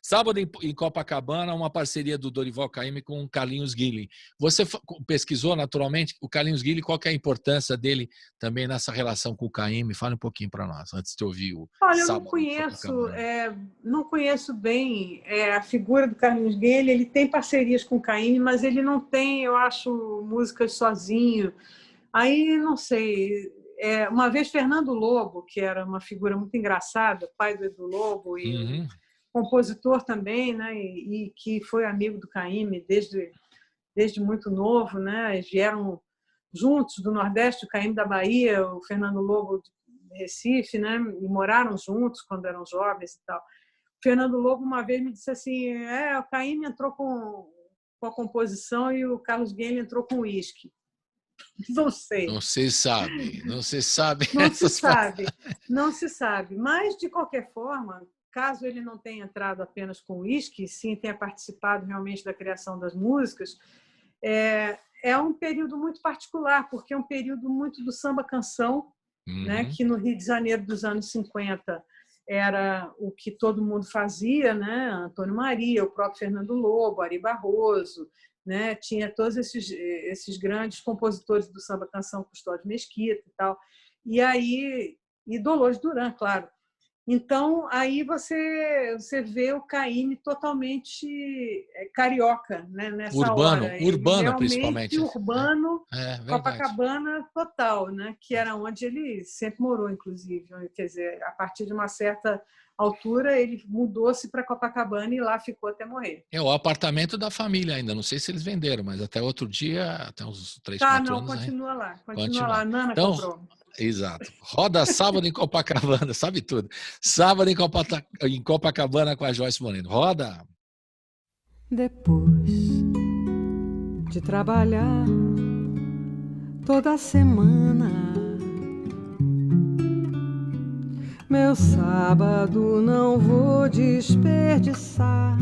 Sábado em Copacabana, uma parceria do Dorival Caymmi com o Carlinhos Guilherme. Você pesquisou naturalmente o Carlinhos Guilherme, qual que é a importância dele também nessa relação com o Caymmi? Fala um pouquinho para nós, antes de ouvir o Olha, eu Sábado não conheço bem a figura do Carlinhos Guilherme. Ele tem parcerias com o Caymmi, mas ele não tem, eu acho, músicas sozinho. Aí, não sei... uma vez, Fernando Lobo, que era uma figura muito engraçada, pai do Edu Lobo e compositor também, né? E que foi amigo do Caymmi desde muito novo, né? Eles vieram juntos do Nordeste, o Caymmi da Bahia, o Fernando Lobo de Recife, né? E moraram juntos quando eram jovens e tal. O Fernando Lobo uma vez me disse assim, o Caymmi entrou com a composição e o Carlos Guilherme entrou com o uísque. Não sei. Não se sabe. Não se sabe. Mas, de qualquer forma, caso ele não tenha entrado apenas com uísque, sim tenha participado realmente da criação das músicas, é um período muito particular, porque é um período muito do samba-canção, né, que no Rio de Janeiro dos anos 50 era o que todo mundo fazia, né? Antônio Maria, o próprio Fernando Lobo, Ari Barroso, né? Tinha todos esses grandes compositores do samba-canção, Custódio Mesquita e tal. E Dolores Duran, claro. Então, aí você vê o Caymmi totalmente carioca, né, nessa urbano, hora. Urbano, principalmente. Urbano, Copacabana total, né, que era onde ele sempre morou, inclusive. Quer dizer, a partir de uma certa altura, ele mudou-se para Copacabana e lá ficou até morrer. É o apartamento da família ainda. Não sei se eles venderam, mas até outro dia, até uns 3, 4 anos. Continua lá. Continua lá. A Nana então, comprou. Exato. Roda Sábado em Copacabana, sabe tudo. Sábado em Copacabana com a Joyce Moreno. Roda! Depois de trabalhar toda semana, meu sábado não vou desperdiçar.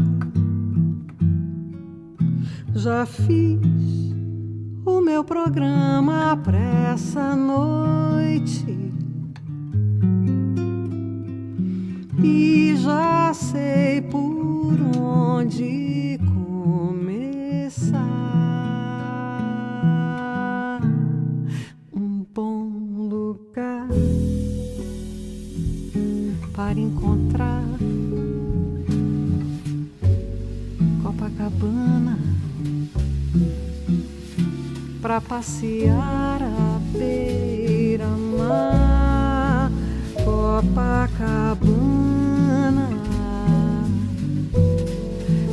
Já fiz o meu programa pra essa noite e já sei por onde começar. Um bom lugar para encontrar Copacabana, pra passear à beira-mar. Copacabana,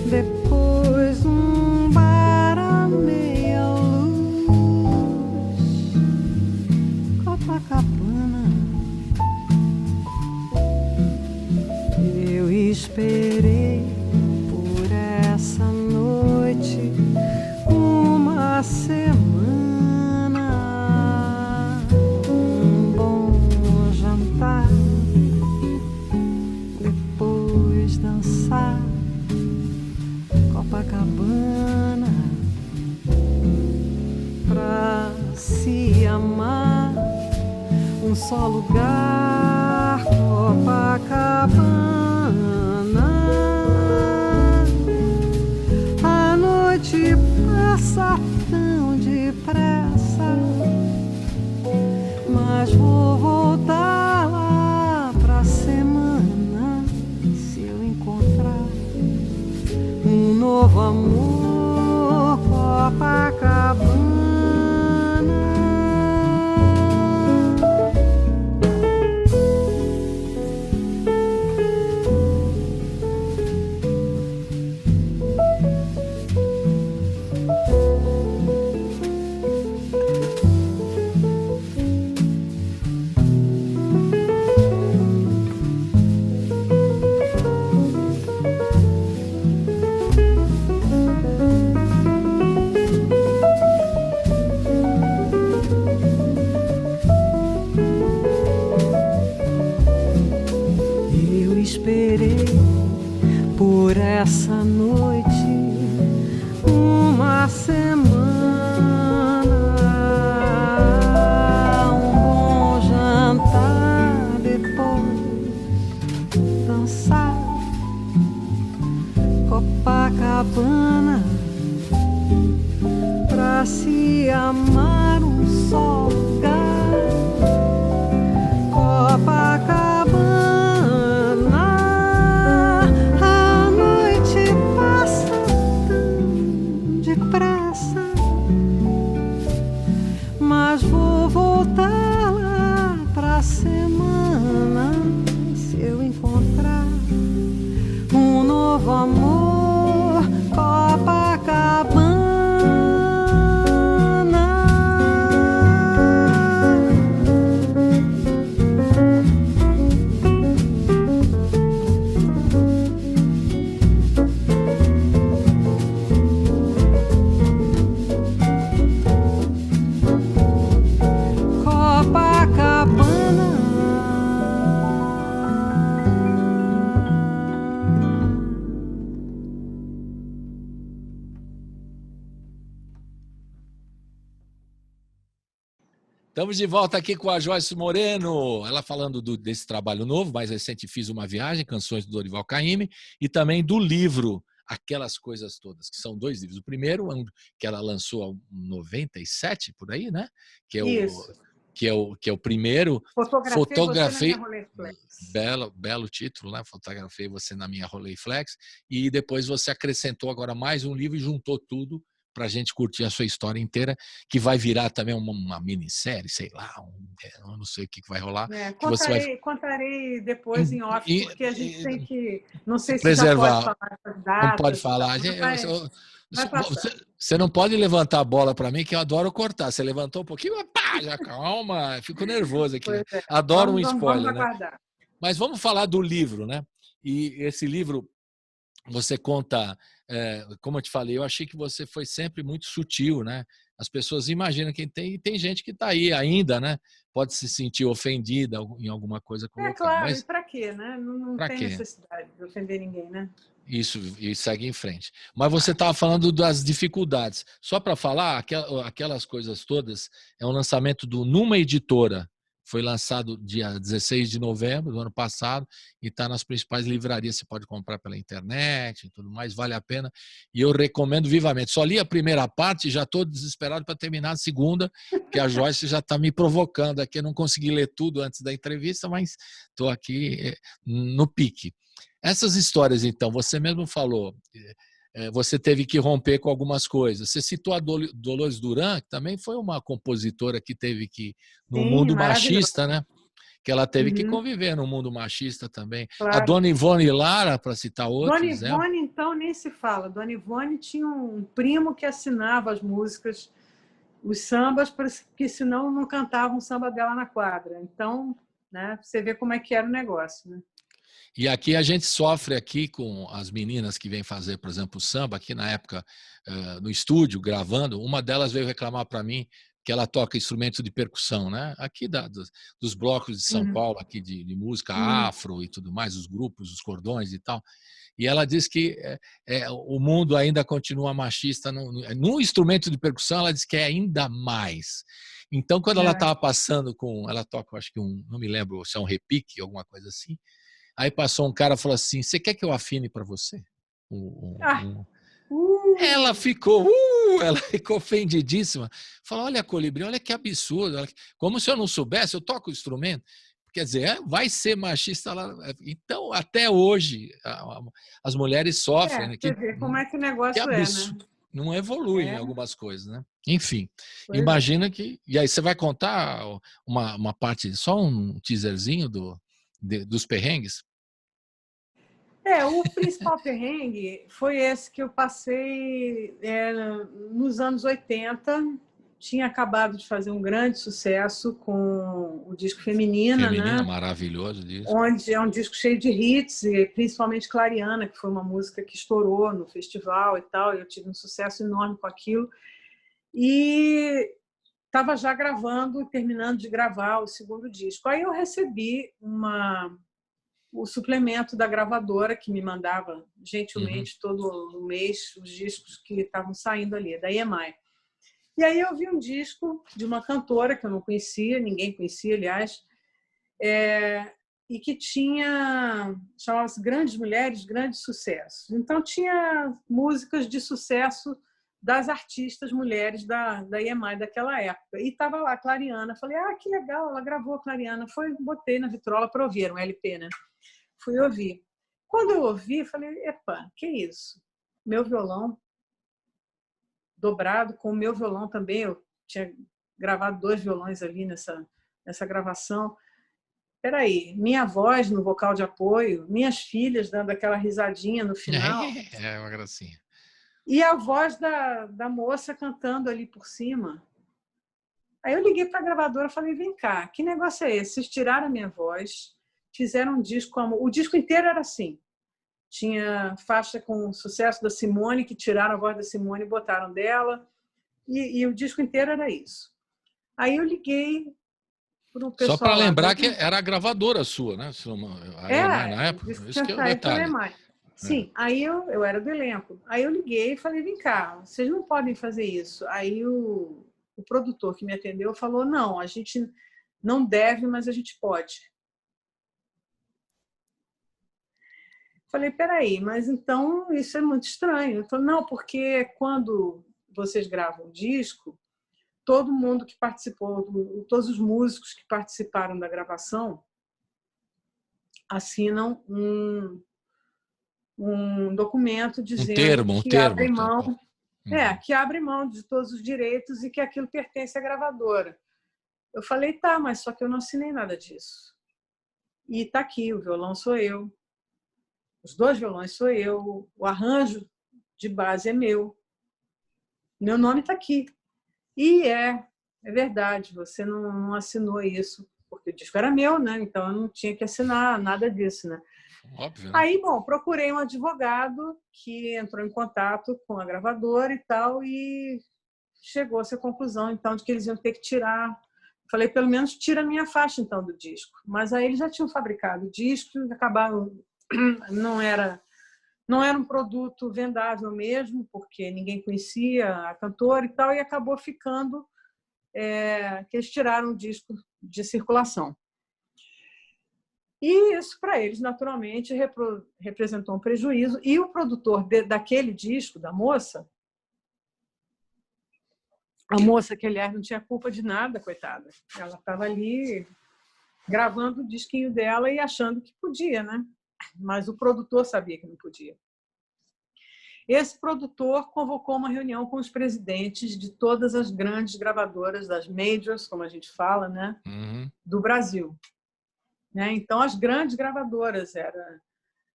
depois um bar à meia luz. Copacabana, eu esperei por essa noite uma semana, um bom jantar, um só lugar, Copacabana. A noite passa tão depressa, mas vou voltar lá pra semana, se eu encontrar um novo amor, Copacabana. Por essa noite, uma semana, um bom jantar, depois dançar Copacabana, pra se amar um só lugar, Copacabana. Mas vou voltar lá pra semana, se eu encontrar um novo amor, Copacabana. Estamos de volta aqui com a Joyce Moreno, ela falando desse trabalho novo, mais recente, Fiz uma Viagem, Canções do Dorival Caymmi, e também do livro Aquelas Coisas Todas, que são 2 livros. O primeiro, que ela lançou em 97, por aí, né? Que é o primeiro. Fotografei você na minha Rolleiflex. Belo título, né? Fotografei você na minha Rolleiflex. E depois você acrescentou agora mais um livro e juntou tudo para a gente curtir a sua história inteira, que vai virar também uma minissérie, sei lá, eu não sei o que vai rolar. Contarei depois em off, porque a gente tem que... Não sei se preservar. já pode falar essas datas. Não pode falar. Você não pode levantar a bola para mim, que eu adoro cortar. Você levantou um pouquinho, pá, já calma, fico nervoso aqui. Né? Adoro um spoiler. Vamos, né? Mas vamos falar do livro, né? E esse livro, você conta... como eu te falei, eu achei que você foi sempre muito sutil, né? As pessoas imaginam que tem gente que está aí ainda, né? Pode se sentir ofendida em alguma coisa colocada. Claro, mas e para quê, né? Não tem necessidade de ofender ninguém, né? Isso, e segue em frente. Mas você estava falando das dificuldades. Só para falar, aquelas coisas todas, é um lançamento Numa Editora. Foi lançado dia 16 de novembro do ano passado e está nas principais livrarias. Você pode comprar pela internet e tudo mais, vale a pena. E eu recomendo vivamente. Só li a primeira parte e já estou desesperado para terminar a segunda, porque a Joyce já está me provocando aqui. Eu não consegui ler tudo antes da entrevista, mas estou aqui no pique. Essas histórias, então, você mesmo falou... Você teve que romper com algumas coisas. Você citou a Dolores Duran, que também foi uma compositora que teve que, no mundo machista, né? Que ela teve que conviver no mundo machista também. Claro. A Dona Ivone Lara, para citar outro Dona exemplo. Ivone, então, nem se fala. Dona Ivone tinha um primo que assinava as músicas, os sambas, porque senão não cantavam o samba dela na quadra. Então, né, você vê como é que era o negócio, né? E aqui a gente sofre aqui com as meninas que vêm fazer, por exemplo, o samba, aqui na época, no estúdio, gravando. Uma delas veio reclamar para mim que ela toca instrumento de percussão, né? Aqui dos blocos de São Paulo, aqui de música afro e tudo mais, os grupos, os cordões e tal. E ela diz que o mundo ainda continua machista. No instrumento de percussão, ela diz que é ainda mais. Então, quando ela estava passando ela toca, acho que não me lembro se é um repique, alguma coisa assim. Aí passou um cara e falou assim: você quer que eu afine para você? Ela ficou ofendidíssima. Falou: olha, Colibri, olha que absurdo. Como se eu não soubesse, eu toco o instrumento. Quer dizer, vai ser machista lá. Então, até hoje, as mulheres sofrem. Você vê como é que o negócio né? Não evolui em algumas coisas, né? Enfim, Pois imagina que... E aí você vai contar uma parte, só um teaserzinho dos perrengues? O principal perrengue foi esse que eu passei nos anos 80. Tinha acabado de fazer um grande sucesso com o disco Feminina, né? Maravilhoso disco. Onde é um disco cheio de hits, e principalmente Clariana, que foi uma música que estourou no festival e tal. Eu tive um sucesso enorme com aquilo. E estava já gravando, terminando de gravar o segundo disco. Aí eu recebi o suplemento da gravadora, que me mandava gentilmente todo mês os discos que estavam saindo ali, da EMI. E aí eu vi um disco de uma cantora que eu não conhecia, ninguém conhecia, aliás, e que chamava-se Grandes Mulheres, Grandes Sucessos. Então tinha músicas de sucesso das artistas mulheres da EMI daquela época. E estava lá a Clariana. Falei, que legal, ela gravou a Clariana. Botei na vitrola para ouvir, um LP, né? Fui ouvir. Quando eu ouvi, falei, epa, que isso? Meu violão dobrado com o meu violão também. Eu tinha gravado 2 violões ali nessa gravação. Espera aí, minha voz no vocal de apoio, minhas filhas dando aquela risadinha no final. É uma gracinha. E a voz da moça cantando ali por cima. Aí eu liguei para a gravadora e falei, vem cá, que negócio é esse? Vocês tiraram a minha voz, fizeram um disco... O disco inteiro era assim. Tinha faixa com o sucesso da Simone, que tiraram a voz da Simone e botaram dela. E o disco inteiro era isso. Aí eu liguei para o pessoal... Só para lembrar que era a gravadora sua, né? Na época. Isso que é o detalhe. Sim, aí eu era do elenco. Aí eu liguei e falei, vem cá, vocês não podem fazer isso. Aí o produtor que me atendeu falou, não, a gente não deve, mas a gente pode. Falei, peraí, mas então isso é muito estranho. Ele falou, não, porque quando vocês gravam um disco, todo mundo que participou, todos os músicos que participaram da gravação assinam um documento dizendo que abre mão, que abre mão de todos os direitos e que aquilo pertence à gravadora. Eu falei, tá, mas só que eu não assinei nada disso. E tá aqui, o violão sou eu, os 2 violões sou eu, o arranjo de base é meu nome está aqui. E é verdade, você não assinou isso, porque o disco era meu, né? Então eu não tinha que assinar nada disso, né? Óbvio, né? Aí, procurei um advogado que entrou em contato com a gravadora e tal, e chegou-se à conclusão, então, de que eles iam ter que tirar. Falei, pelo menos tira a minha faixa, então, do disco. Mas aí eles já tinham fabricado o disco e acabaram... Não era um produto vendável mesmo, porque ninguém conhecia a cantora e tal, e acabou ficando que eles tiraram o disco de circulação. E isso, para eles, naturalmente, representou um prejuízo. E o produtor daquele disco, da moça, a moça que, aliás, não tinha culpa de nada, coitada. Ela estava ali gravando o disquinho dela e achando que podia, né? Mas o produtor sabia que não podia. Esse produtor convocou uma reunião com os presidentes de todas as grandes gravadoras, das majors, como a gente fala, né? Do Brasil. Então, as grandes gravadoras,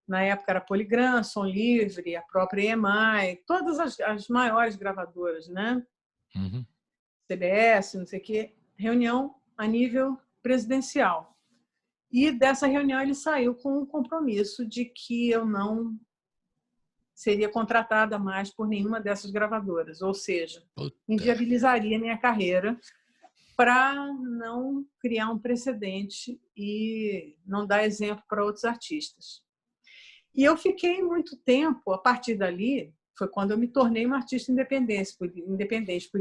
na época era Polygram, Som Livre, a própria EMI, todas as maiores gravadoras, né? CBS, não sei o quê, reunião a nível presidencial. E dessa reunião ele saiu com um compromisso de que eu não seria contratada mais por nenhuma dessas gravadoras, ou seja, inviabilizaria minha carreira para não criar um precedente e não dar exemplo para outros artistas. E eu fiquei muito tempo, a partir dali, foi quando eu me tornei uma artista independente. Por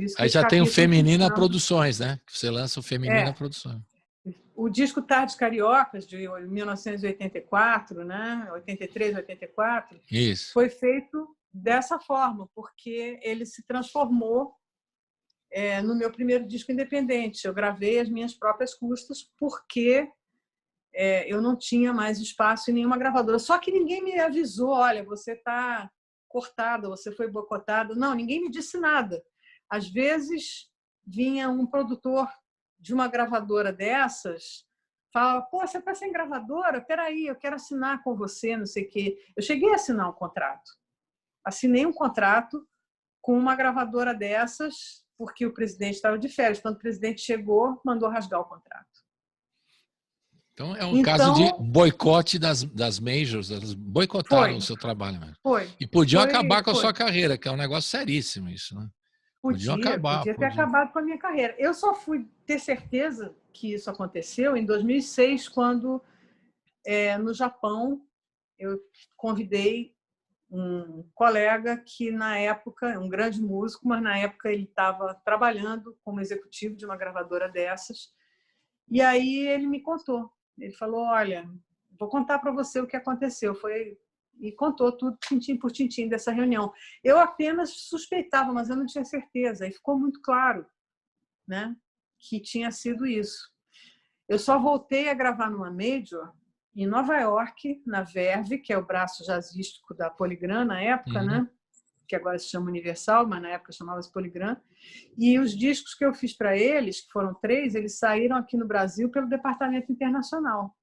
isso que Aí já tem o Feminina continuando. Produções, né? Você lança o Feminina Produções. O disco Tardes Cariocas, de 1984, né? 83, 84, Isso. foi feito dessa forma, porque ele se transformou no meu primeiro disco independente. Eu gravei as minhas próprias custas, porque eu não tinha mais espaço em nenhuma gravadora. Só que ninguém me avisou, olha, você está cortada, você foi boicotada. Não, ninguém me disse nada. Às vezes vinha um produtor de uma gravadora dessas, falava, pô, você está sem gravadora? Peraí, eu quero assinar com você, não sei o quê. Eu cheguei a assinar um contrato. Assinei um contrato com uma gravadora dessas, porque o presidente estava de férias. Quando o presidente chegou, mandou rasgar o contrato. Então, é um caso de boicote das majors, elas boicotaram o seu trabalho. Mesmo. Foi. E podiam acabar com a sua carreira, que é um negócio seríssimo isso, né? Podia ter acabado com a minha carreira. Eu só fui ter certeza que isso aconteceu em 2006, quando, no Japão, eu convidei um colega que, na época, um grande músico, mas na época ele estava trabalhando como executivo de uma gravadora dessas. E aí ele me contou. Ele falou, olha, vou contar para você o que aconteceu. E contou tudo, tintim por tintim, dessa reunião. Eu apenas suspeitava, mas eu não tinha certeza. E ficou muito claro, né, que tinha sido isso. Eu só voltei a gravar numa major em Nova York, na Verve, que é o braço jazzístico da Polygram na época, né, que agora se chama Universal, mas na época chamava-se Polygram. E os discos que eu fiz para eles, que foram 3, eles saíram aqui no Brasil pelo Departamento Internacional,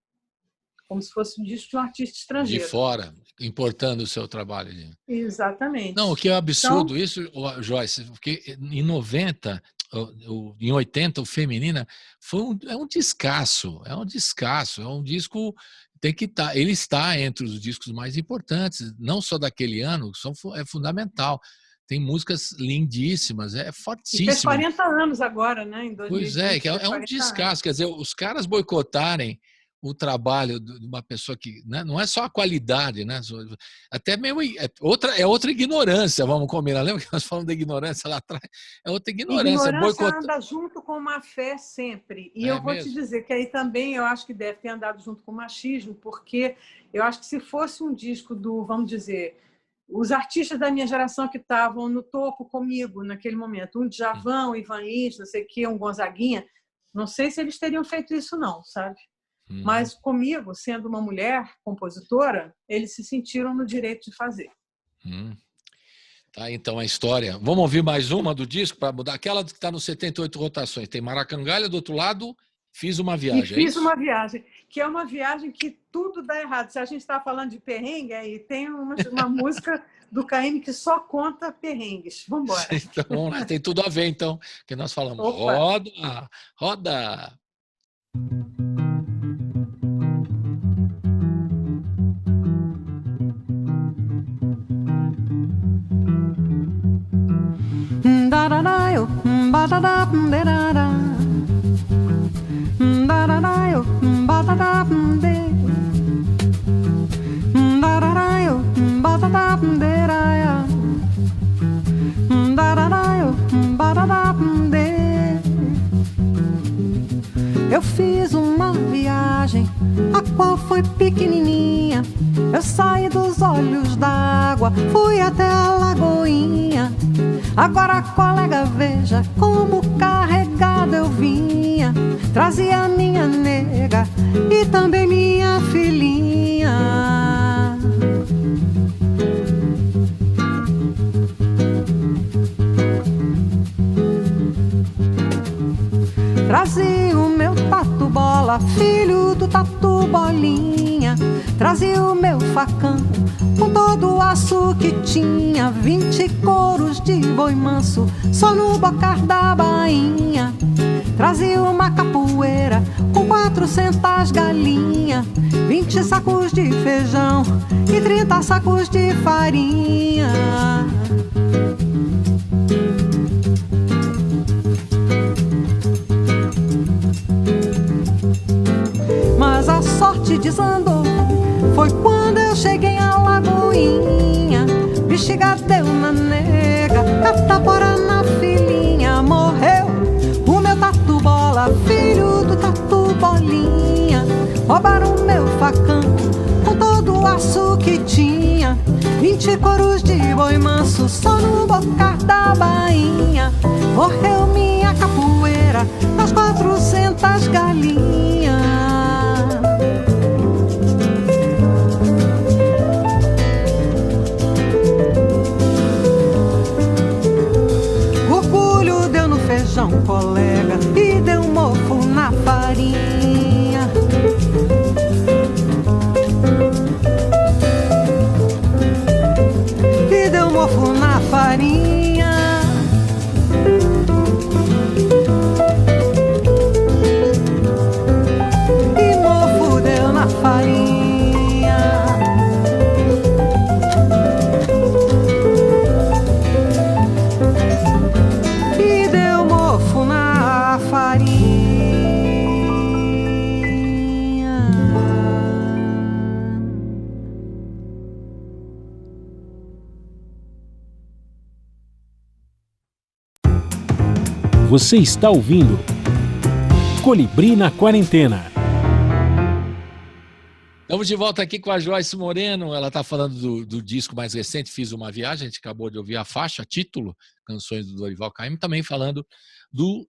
como se fosse um disco de um artista estrangeiro. De fora, importando o seu trabalho. Exatamente. Não, o que é absurdo isso, Joyce, porque em 80, o Feminina é um descasso, é um disco, tem que estar, ele está entre os discos mais importantes, não só daquele ano, é fundamental. Tem músicas lindíssimas, é fortíssimo. E fez 40 anos agora, né? Em 2020, pois é, que é um descasso. Quer dizer, os caras boicotarem o trabalho de uma pessoa que, né, não é só a qualidade, né? Até mesmo é outra ignorância, vamos combinar. Lembra que nós falamos da ignorância lá atrás? É outra ignorância. Ignorância anda junto com má fé sempre. E eu vou te dizer que aí também eu acho que deve ter andado junto com o machismo, porque eu acho que se fosse um disco vamos dizer, os artistas da minha geração que estavam no topo comigo naquele momento, um Djavan, um Ivan Lins, não sei o quê, um Gonzaguinha, não sei se eles teriam feito isso não, sabe? Mas comigo, sendo uma mulher compositora, eles se sentiram no direito de fazer. Tá, então a história. Vamos ouvir mais uma do disco para mudar? Aquela que está nos 78 rotações. Tem Maracangalha do outro lado, Fiz uma Viagem. Fiz uma Viagem, que é uma viagem que tudo dá errado. Se a gente está falando de perrengue, aí tem uma música do KM que só conta perrengues. Vamos embora. Então, vamos lá. Tem tudo a ver, então, que nós falamos. Opa. Roda, roda. Eu fiz uma viagem, a qual foi pequenininha. Eu saí dos olhos d'água, fui até a Lagoinha. Agora, colega, veja como carregado eu vinha. Trazia minha nega e também minha filhinha. Trazia o meu tatu bola, filho do tatu bolinha. Trazia o meu facão com todo o aço que tinha. 20 couros de boi manso só no bocar da bainha. Trazia uma capoeira com 400 galinhas. 20 sacos de feijão e 30 sacos de farinha. noite desandou. Foi quando eu cheguei à Lagoinha, bexiga deu na nega, catapora na filhinha. Morreu o meu tatu bola, filho do tatu bolinha. Roubaram meu facão com todo o aço que tinha. 20 coros de boi manso só no bocar da bainha. Morreu minha capoeira, as 400 galinhas. Orgulho deu no feijão, colega, e deu mofo na farinha. E deu mofo na farinha. E mofo deu na farinha. E deu mofo na farinha. Você está ouvindo Colibri na Quarentena. Estamos de volta aqui com a Joyce Moreno. Ela está falando do disco mais recente, Fiz Uma Viagem. A gente acabou de ouvir a faixa, título, Canções do Dorival Caymmi. Também falando do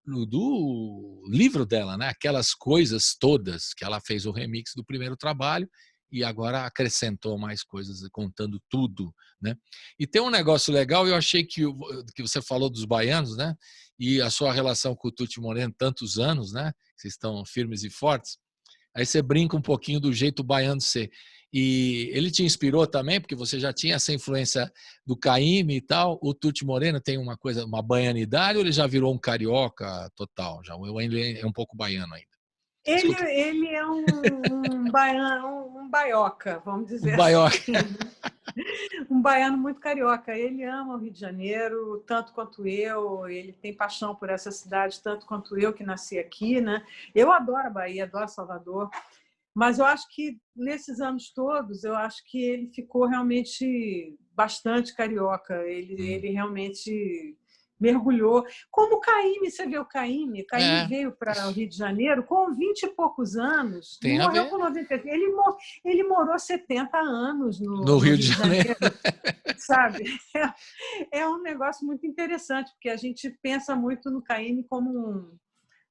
livro dela, né? Aquelas coisas todas, que ela fez o remix do primeiro trabalho e agora acrescentou mais coisas, contando tudo, né? E tem um negócio legal, eu achei que você falou dos baianos, né? E a sua relação com o Tuti Moreno, tantos anos, né? Vocês estão firmes e fortes. Aí você brinca um pouquinho do jeito baiano ser. E ele te inspirou também, porque você já tinha essa influência do Caymmi e tal. O Tuti Moreno tem uma coisa, uma baianidade, ou ele já virou um carioca total? Já, ou ele é um pouco baiano ainda? Ele é um baiano, um baioca, vamos dizer Um baioca. assim. Um baiano muito carioca. Ele ama o Rio de Janeiro, tanto quanto eu. Ele tem paixão por essa cidade, tanto quanto eu, que nasci aqui, né? Eu adoro a Bahia, adoro Salvador. Mas eu acho que, nesses anos todos, eu acho que ele ficou realmente bastante carioca. Ele realmente mergulhou. Como o Caymmi, você vê o Caymmi? Caymmi veio para o Rio de Janeiro com 20 e poucos anos. Tem a morreu ver. com 90. Ele morou 70 anos No Rio de Janeiro. Sabe? É um negócio muito interessante, porque a gente pensa muito no Caymmi como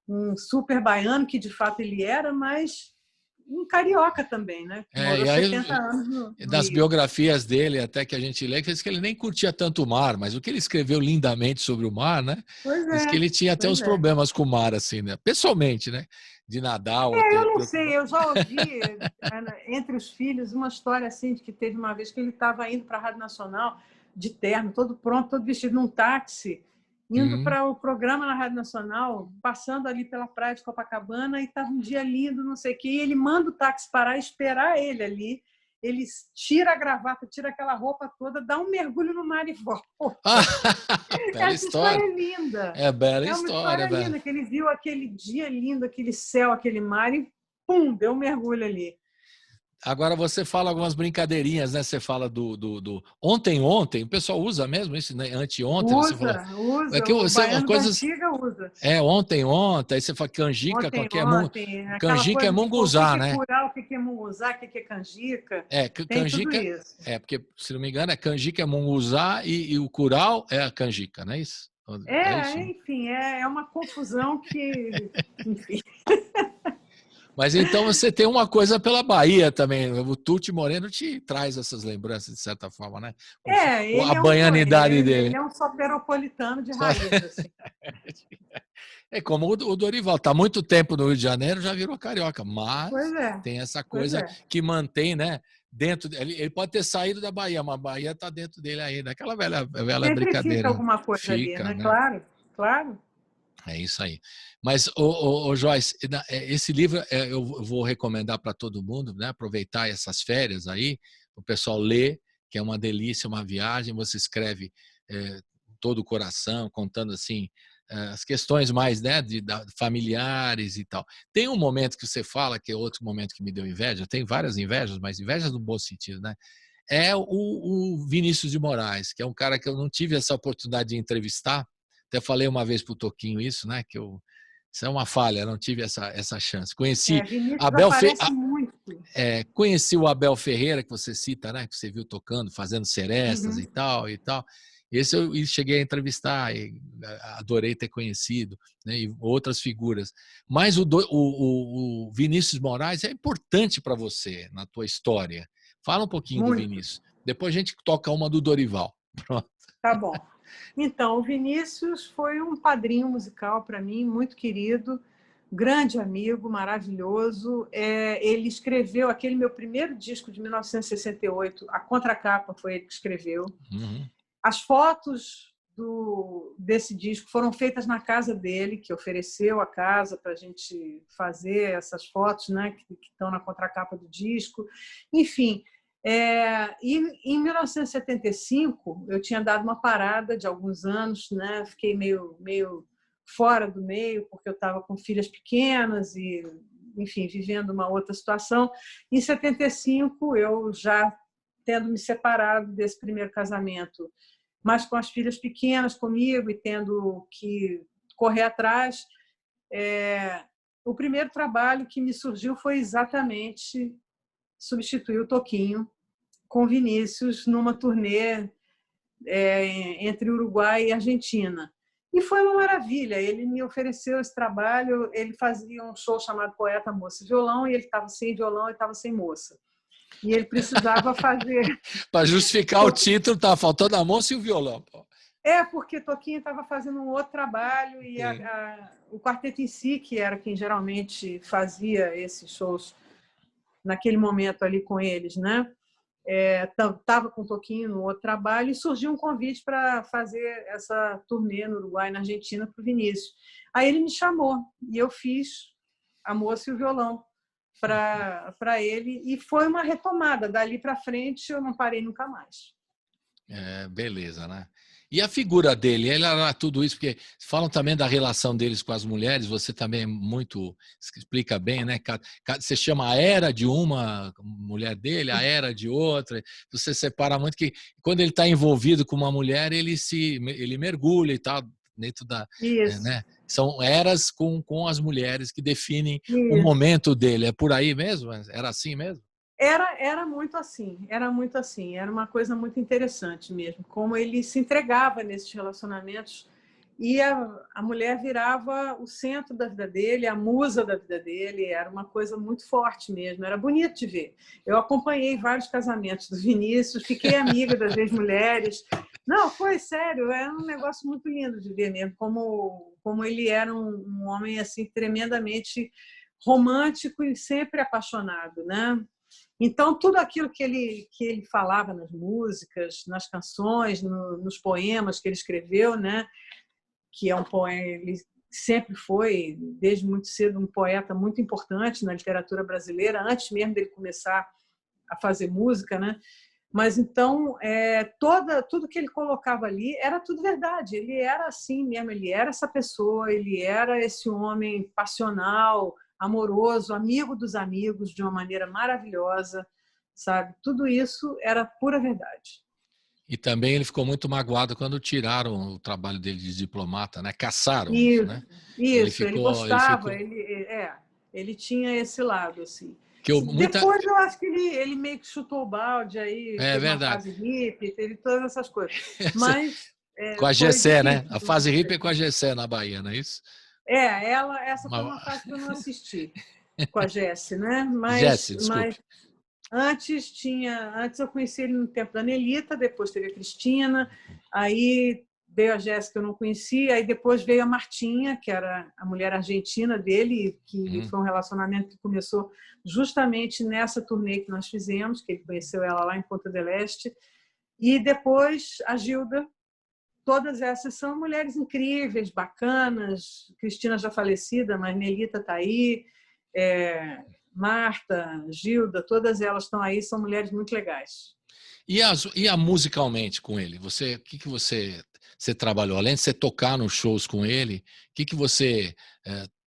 um super baiano, que de fato ele era, mas um carioca também, né? Morou E aí, 70 anos no das Rio. biografias dele, até que a gente lê, que diz que ele nem curtia tanto o mar, mas o que ele escreveu lindamente sobre o mar, né? Pois Diz que ele tinha até uns é. problemas com o mar, assim, né? Pessoalmente, né? De nadar. Eu não sei, eu já ouvi entre os filhos uma história assim, de que teve uma vez que ele estava indo para a Rádio Nacional de terno, todo pronto, todo vestido num táxi, indo para o programa na Rádio Nacional, passando ali pela praia de Copacabana, e estava um dia lindo, não sei o quê, e ele manda o táxi parar e esperar ele ali. Ele tira a gravata, tira aquela roupa toda, dá um mergulho no mar e volta. Bela Essa história é linda. É bela É uma história linda, que ele viu aquele dia lindo, aquele céu, aquele mar, e pum, deu um mergulho ali. Agora você fala algumas brincadeirinhas, né? Você fala do ontem, o pessoal usa mesmo isso, né? Anteontem. Usa, você fala, usa. é que O baiano coisas, antiga usa. Ontem, aí você fala canjica, canjica é coisa munguzá, de, né? O que é munguzá, o que é canjica. Tem tudo canjica, isso. Porque, se não me engano, canjica é munguzá e o curau é a canjica, não é isso? Isso? Enfim, é uma confusão que... Enfim... Mas então você tem uma coisa pela Bahia também. O Tuti Moreno te traz essas lembranças, de certa forma, né? A baianidade dele. Ele é um soteropolitano de raiz. Assim. É como o Dorival. Está há muito tempo no Rio de Janeiro, já virou carioca. Mas tem essa coisa que mantém, né? Dentro, ele pode ter saído da Bahia, mas a Bahia está dentro dele ainda. Aquela velha sempre brincadeira. Fica alguma coisa ali, né? Claro. É isso aí. Mas, Joyce, esse livro eu vou recomendar para todo mundo, né? Aproveitar essas férias aí, o pessoal ler, que é uma delícia, uma viagem. Você escreve todo o coração, contando assim as questões mais, né, familiares e tal. Tem um momento que você fala, que é outro momento que me deu inveja, tem várias invejas, mas invejas no bom sentido, né? É o Vinícius de Moraes, que é um cara que eu não tive essa oportunidade de entrevistar. Até falei uma vez para o Toquinho isso, né? Isso é uma falha, não tive essa chance. Conheci Vinícius Abel aparece muito. conheci o Abel Ferreira, que você cita, né? Que você viu tocando, fazendo serestas Uhum. e tal e tal. Esse eu cheguei a entrevistar, e adorei ter conhecido, né? E outras figuras. Mas o Vinícius Moraes é importante para você na tua história. Fala um pouquinho do Muito. Vinícius. Depois a gente toca uma do Dorival. Pronto. Tá bom. Então, o Vinícius foi um padrinho musical para mim, muito querido, grande amigo, maravilhoso. Ele escreveu aquele meu primeiro disco de 1968, a contracapa foi ele que escreveu. Uhum. As fotos desse disco foram feitas na casa dele, que ofereceu a casa para a gente fazer essas fotos, né, que estão na contracapa do disco. Enfim, e em 1975 eu tinha dado uma parada de alguns anos, né, fiquei meio fora do meio, porque eu estava com filhas pequenas e, enfim, vivendo uma outra situação. Em 75, eu já tendo me separado desse primeiro casamento, mas com as filhas pequenas comigo e tendo que correr atrás, o primeiro trabalho que me surgiu foi exatamente substituir o Toquinho com Vinícius numa turnê entre Uruguai e Argentina. E foi uma maravilha. Ele me ofereceu esse trabalho, ele fazia um show chamado Poeta, Moça e Violão, e ele estava sem violão e estava sem moça. E ele precisava fazer... Para justificar o título, estava faltando a moça e o violão. Porque Toquinho estava fazendo um outro trabalho e o Quarteto em Si, que era quem geralmente fazia esses shows naquele momento ali com eles, né? Estava com Toquinho no outro trabalho e surgiu um convite para fazer essa turnê no Uruguai, na Argentina, para o Vinícius. Aí ele me chamou e eu fiz a moça e o violão para ele, e foi uma retomada. Dali para frente eu não parei nunca mais. Beleza, né? E a figura dele, ele era tudo isso, porque falam também da relação deles com as mulheres, você também muito explica bem, né? Você chama a era de uma mulher dele, a era de outra, você separa muito que quando ele está envolvido com uma mulher, ele mergulha e tal, dentro da... né? São eras com as mulheres que definem o momento dele. É por aí mesmo? Era assim mesmo? Era muito assim, era uma coisa muito interessante mesmo, como ele se entregava nesses relacionamentos e a mulher virava o centro da vida dele, a musa da vida dele, era uma coisa muito forte mesmo, era bonito de ver. Eu acompanhei vários casamentos do Vinícius, fiquei amiga das ex-mulheres. Não, foi sério, era um negócio muito lindo de ver mesmo, como ele era um homem assim tremendamente romântico e sempre apaixonado, né? Então, tudo aquilo que ele falava nas músicas, nas canções, nos poemas que ele escreveu, né? Que é um poema, ele sempre foi, desde muito cedo, um poeta muito importante na literatura brasileira, antes mesmo dele começar a fazer música, né? Mas, então, tudo que ele colocava ali era tudo verdade. Ele era assim mesmo, ele era essa pessoa, ele era esse homem passional, amoroso, amigo dos amigos, de uma maneira maravilhosa, sabe? Tudo isso era pura verdade. E também ele ficou muito magoado quando tiraram o trabalho dele de diplomata, né? Caçaram isso, né? Ele gostava, ele tinha esse lado, assim. Depois eu acho que ele meio que chutou o balde, aí teve uma fase hippie, teve todas essas coisas. Mas, com a Gessé, né? A fase hippie é com a Gessé na Bahia, não é isso? Essa foi uma fase que eu não assisti com a Jessie, né? Jessie, desculpe. Antes eu conheci ele no tempo da Nelita, depois teve a Cristina, aí veio a Jessie que eu não conhecia, aí depois veio a Martinha, que era a mulher argentina dele, que foi um relacionamento que começou justamente nessa turnê que nós fizemos, que ele conheceu ela lá em Ponta del Este, e depois a Gilda. Todas essas são mulheres incríveis, bacanas. Cristina já falecida, mas Nelita está aí. Marta, Gilda, todas elas estão aí, são mulheres muito legais. E musicalmente com ele? O que você você trabalhou? Além de você tocar nos shows com ele, o que você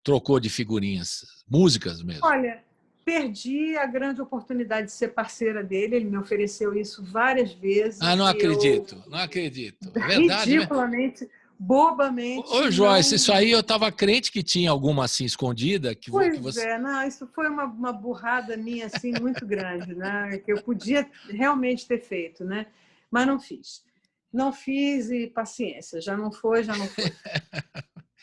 trocou de figurinhas? Músicas mesmo? Olha, perdi a grande oportunidade de ser parceira dele. Ele me ofereceu isso várias vezes. Ah, não acredito, não acredito. É verdade, ridiculamente, bobamente. Ô, Joyce, isso aí eu estava crente que tinha alguma assim escondida. Não, isso foi uma burrada minha assim muito grande, né? Que eu podia realmente ter feito, né? Mas não fiz. Não fiz e paciência, já não foi.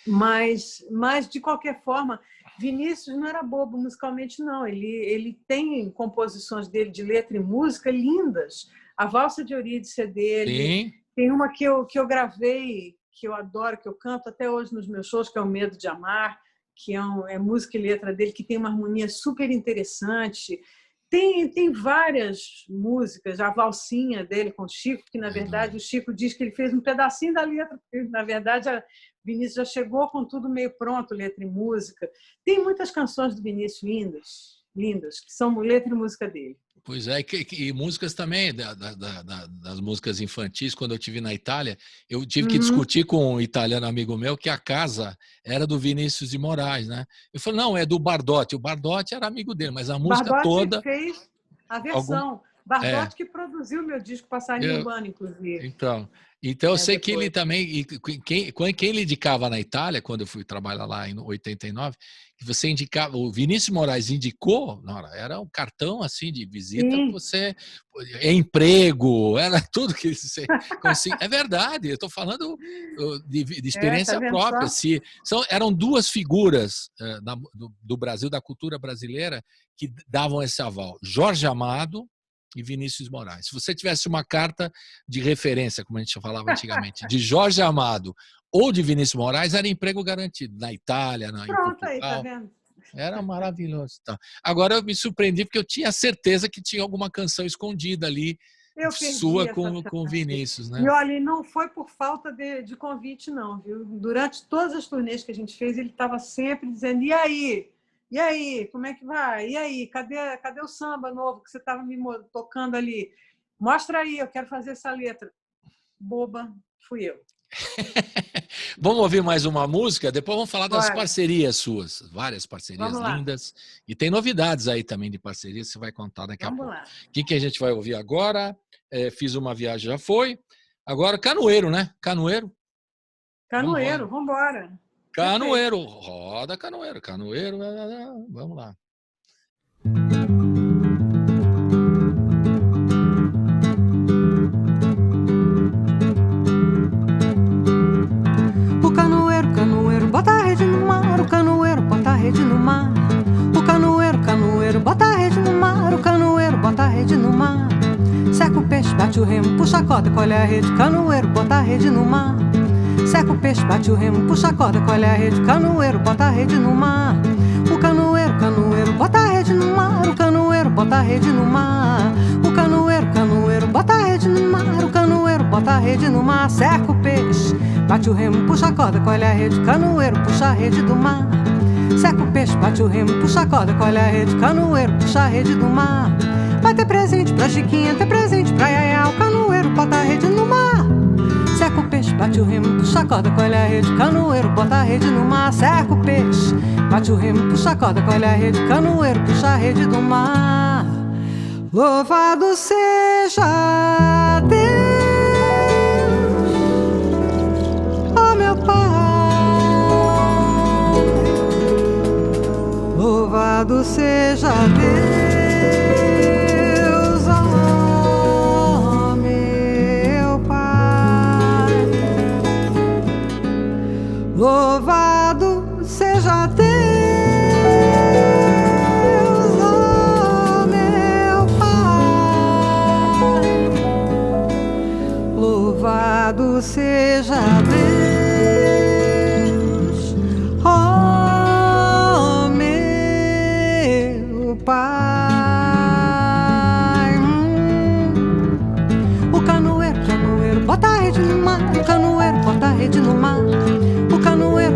Mas, de qualquer forma, Vinícius não era bobo musicalmente, não. Ele tem composições dele de letra e música lindas. A Valsa de Eurídice é dele. Sim. Tem uma que eu gravei, que eu adoro, que eu canto até hoje nos meus shows, que é O Medo de Amar, que é música e letra dele, que tem uma harmonia super interessante. Tem várias músicas, a valsinha dele com o Chico, que, na verdade, o Chico diz que ele fez um pedacinho da letra, porque, na verdade, a Vinícius já chegou com tudo meio pronto, letra e música. Tem muitas canções do Vinícius lindas, que são letra e música dele. Pois é, e músicas também, das músicas infantis. Quando eu estive na Itália, eu tive que discutir com um italiano amigo meu que a casa era do Vinícius de Moraes, né? Eu falei, não, é do Bardotti. O Bardotti era amigo dele, mas a música Bardotti toda... fez a versão. Bardotti que produziu meu disco Passarinho Urbano, inclusive. Então eu sei que ele também... Quem ele indicava na Itália, quando eu fui trabalhar lá em 89, que você indicava... O Vinícius Moraes indicou, era um cartão assim de visita, você... emprego, era tudo que você conseguia. É verdade, eu estou falando de experiência própria. Eram duas figuras do Brasil, da cultura brasileira, que davam esse aval. Jorge Amado e Vinícius Moraes. Se você tivesse uma carta de referência, como a gente falava antigamente, de Jorge Amado ou de Vinícius Moraes, era emprego garantido na Itália, em Portugal. Aí, tá vendo? Era maravilhoso. Tá. Agora eu me surpreendi porque eu tinha certeza que tinha alguma canção escondida ali, sua com o Vinícius, né? E olha, não foi por falta de convite, não, viu? Durante todas as turnês que a gente fez, ele estava sempre dizendo: e aí, como é que vai? E aí, cadê o samba novo que você estava me tocando ali? Mostra aí, eu quero fazer essa letra. Boba, fui eu. Vamos ouvir mais uma música? Depois vamos falar das parcerias suas. Várias parcerias lindas. E tem novidades aí também de parcerias, você vai contar daqui a pouco. O que a gente vai ouvir agora? Fiz uma viagem, já foi. Agora, Canoeiro, né? Canoeiro, vamos embora. Canoeiro, roda Canoeiro, vamos lá. O canoeiro, bota a rede no mar. O canoeiro, bota a rede no mar. O canoeiro, bota a rede no mar. O canoeiro, bota a rede no mar. Seca o peixe, bate o remo, puxa a corda, colhe a rede. Canoeiro, bota a rede no mar. Seca o peixe, bate o remo, puxa a corda, colhe a rede. Canoeiro, bota a rede no mar. O canoeiro, bota a rede no mar. O canoeiro, bota a rede no mar. O canoeiro, bota a rede no mar. O canoeiro, bota a rede no mar. Seca o peixe, bate o remo, puxa a corda, colhe a rede. Canoeiro, puxa a rede do mar. Seca o peixe, bate o remo, puxa a corda, colhe a rede. Canoeiro, puxa a rede do mar. Vai ter presente pra Chiquinha, ter presente pra Yaya. O canoeiro, bota a rede no mar. Seca o peixe, bate o remo, puxa a corda, colhe a rede. Canoeiro, bota a rede no mar. Seca o peixe, bate o remo, puxa a corda, colhe a rede. Canoeiro, puxa a rede do mar. Louvado seja Deus, ó meu Pai. Louvado seja Deus, ó meu Pai. Louvado seja Deus, ó meu Pai. Louvado seja Deus, ó meu Pai. O canoeiro, bota a rede no mar. O canoeiro, bota a rede no mar. O canoeiro,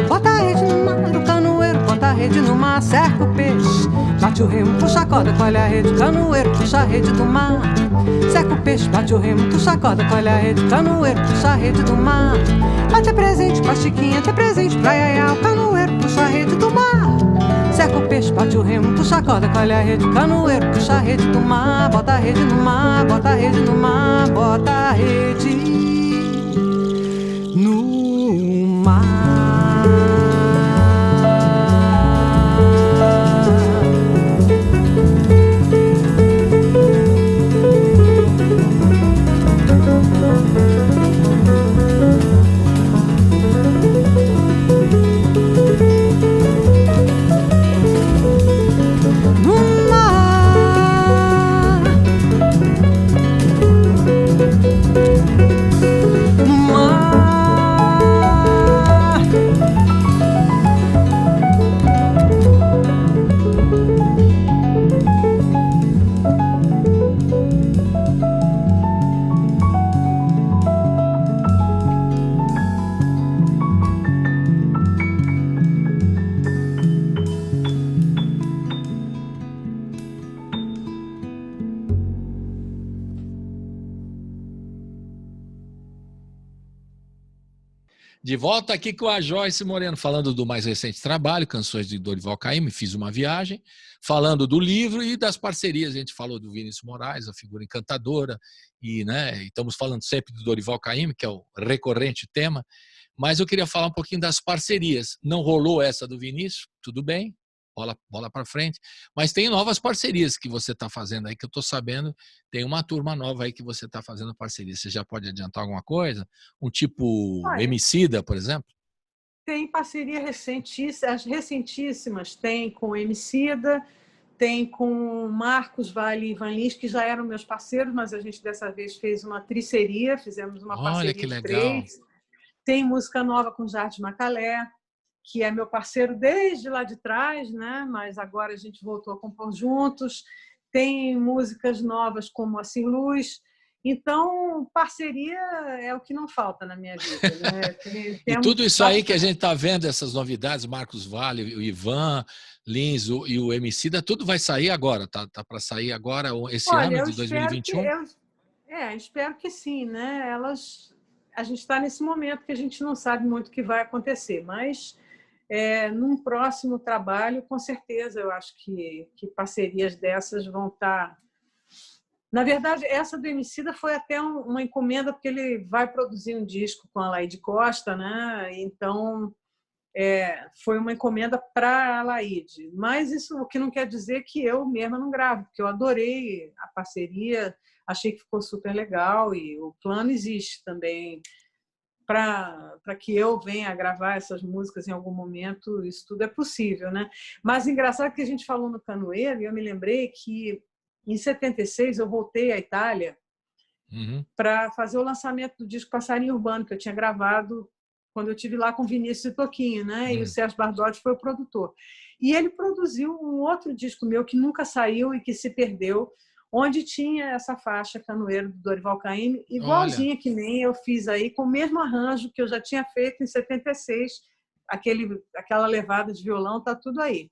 bota a rede no mar. O canoeiro, bota a rede no mar. Cerca o peixe, bate bate o remo, puxa a corda, colhe a rede, canoeiro, puxa a rede do mar. Seca o peixe, bate o remo, puxa a corda, colhe a rede, canoeiro, puxa a rede do mar. Vai ter presente pra Chiquinha, ter presente pra Yaya, o canoeiro, puxa a rede do mar. Seca o peixe, bate o remo, puxa a corda, colhe a rede, canoeiro, puxa a rede do mar. Bota a rede no mar, bota a rede no mar, bota a rede no mar. De volta aqui com a Joyce Moreno, falando do mais recente trabalho, Canções de Dorival Caymmi, Fiz uma Viagem, falando do livro e das parcerias. A gente falou do Vinícius Moraes, a figura encantadora, e, né, estamos falando sempre do Dorival Caymmi, que é o recorrente tema, mas eu queria falar um pouquinho das parcerias. Não rolou essa do Vinícius, tudo bem, bola para frente, mas tem novas parcerias que você está fazendo aí, que eu estou sabendo, tem uma turma nova aí que você está fazendo parceria. Você já pode adiantar alguma coisa? Um tipo Emicida, por exemplo? Tem parceria recentíssimas, tem com Emicida, tem com Marcos Valle e Ivan Lins, que já eram meus parceiros, mas a gente dessa vez fez uma triceria, fizemos uma parceria que legal. de 3. Tem música nova com Jardim Macalé, que é meu parceiro desde lá de trás, né? Mas agora a gente voltou a compor juntos. Tem músicas novas como Assim Luz. Então, parceria é o que não falta na minha vida, né? E tudo isso aí que a gente está vendo, essas novidades, Marcos Valle, o Ivan Lins e o Emicida, tudo vai sair agora, tá para sair agora esse ano de 2021? Espero que sim, né? A gente está nesse momento que a gente não sabe muito o que vai acontecer, mas num próximo trabalho, com certeza, eu acho que parcerias dessas vão estar... Na verdade, essa do Emicida foi até uma encomenda, porque ele vai produzir um disco com a Laide Costa, né? Então, foi uma encomenda para a Laide. Mas isso o que não quer dizer que eu mesma não gravo, porque eu adorei a parceria, achei que ficou super legal e o plano existe também para que eu venha a gravar essas músicas em algum momento, isso tudo é possível, né? Mas engraçado que a gente falou no Canoeiro, e eu me lembrei que em 76 eu voltei à Itália para fazer o lançamento do disco Passarinho Urbano, que eu tinha gravado quando eu estive lá com Vinícius e Toquinho, né? E o Sérgio Bardotti foi o produtor. E ele produziu um outro disco meu que nunca saiu e que se perdeu, onde tinha essa faixa Canoeiro do Dorival Caymmi, igualzinha que nem eu fiz aí, com o mesmo arranjo que eu já tinha feito em 76, aquela levada de violão, tá tudo aí.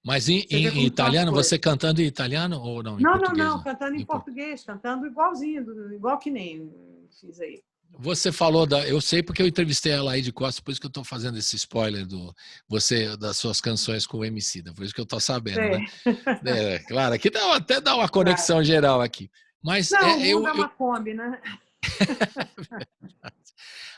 Mas em italiano, você cantando em italiano ou não? Não, cantando em português, cantando igualzinho, igual que nem fiz aí. Você falou eu sei porque eu entrevistei ela aí de Costa, por isso que eu estou fazendo esse spoiler das suas canções com o Emicida, por isso que eu estou sabendo, né? Claro, aqui até dá uma conexão geral aqui. Mas é uma Kombi, né?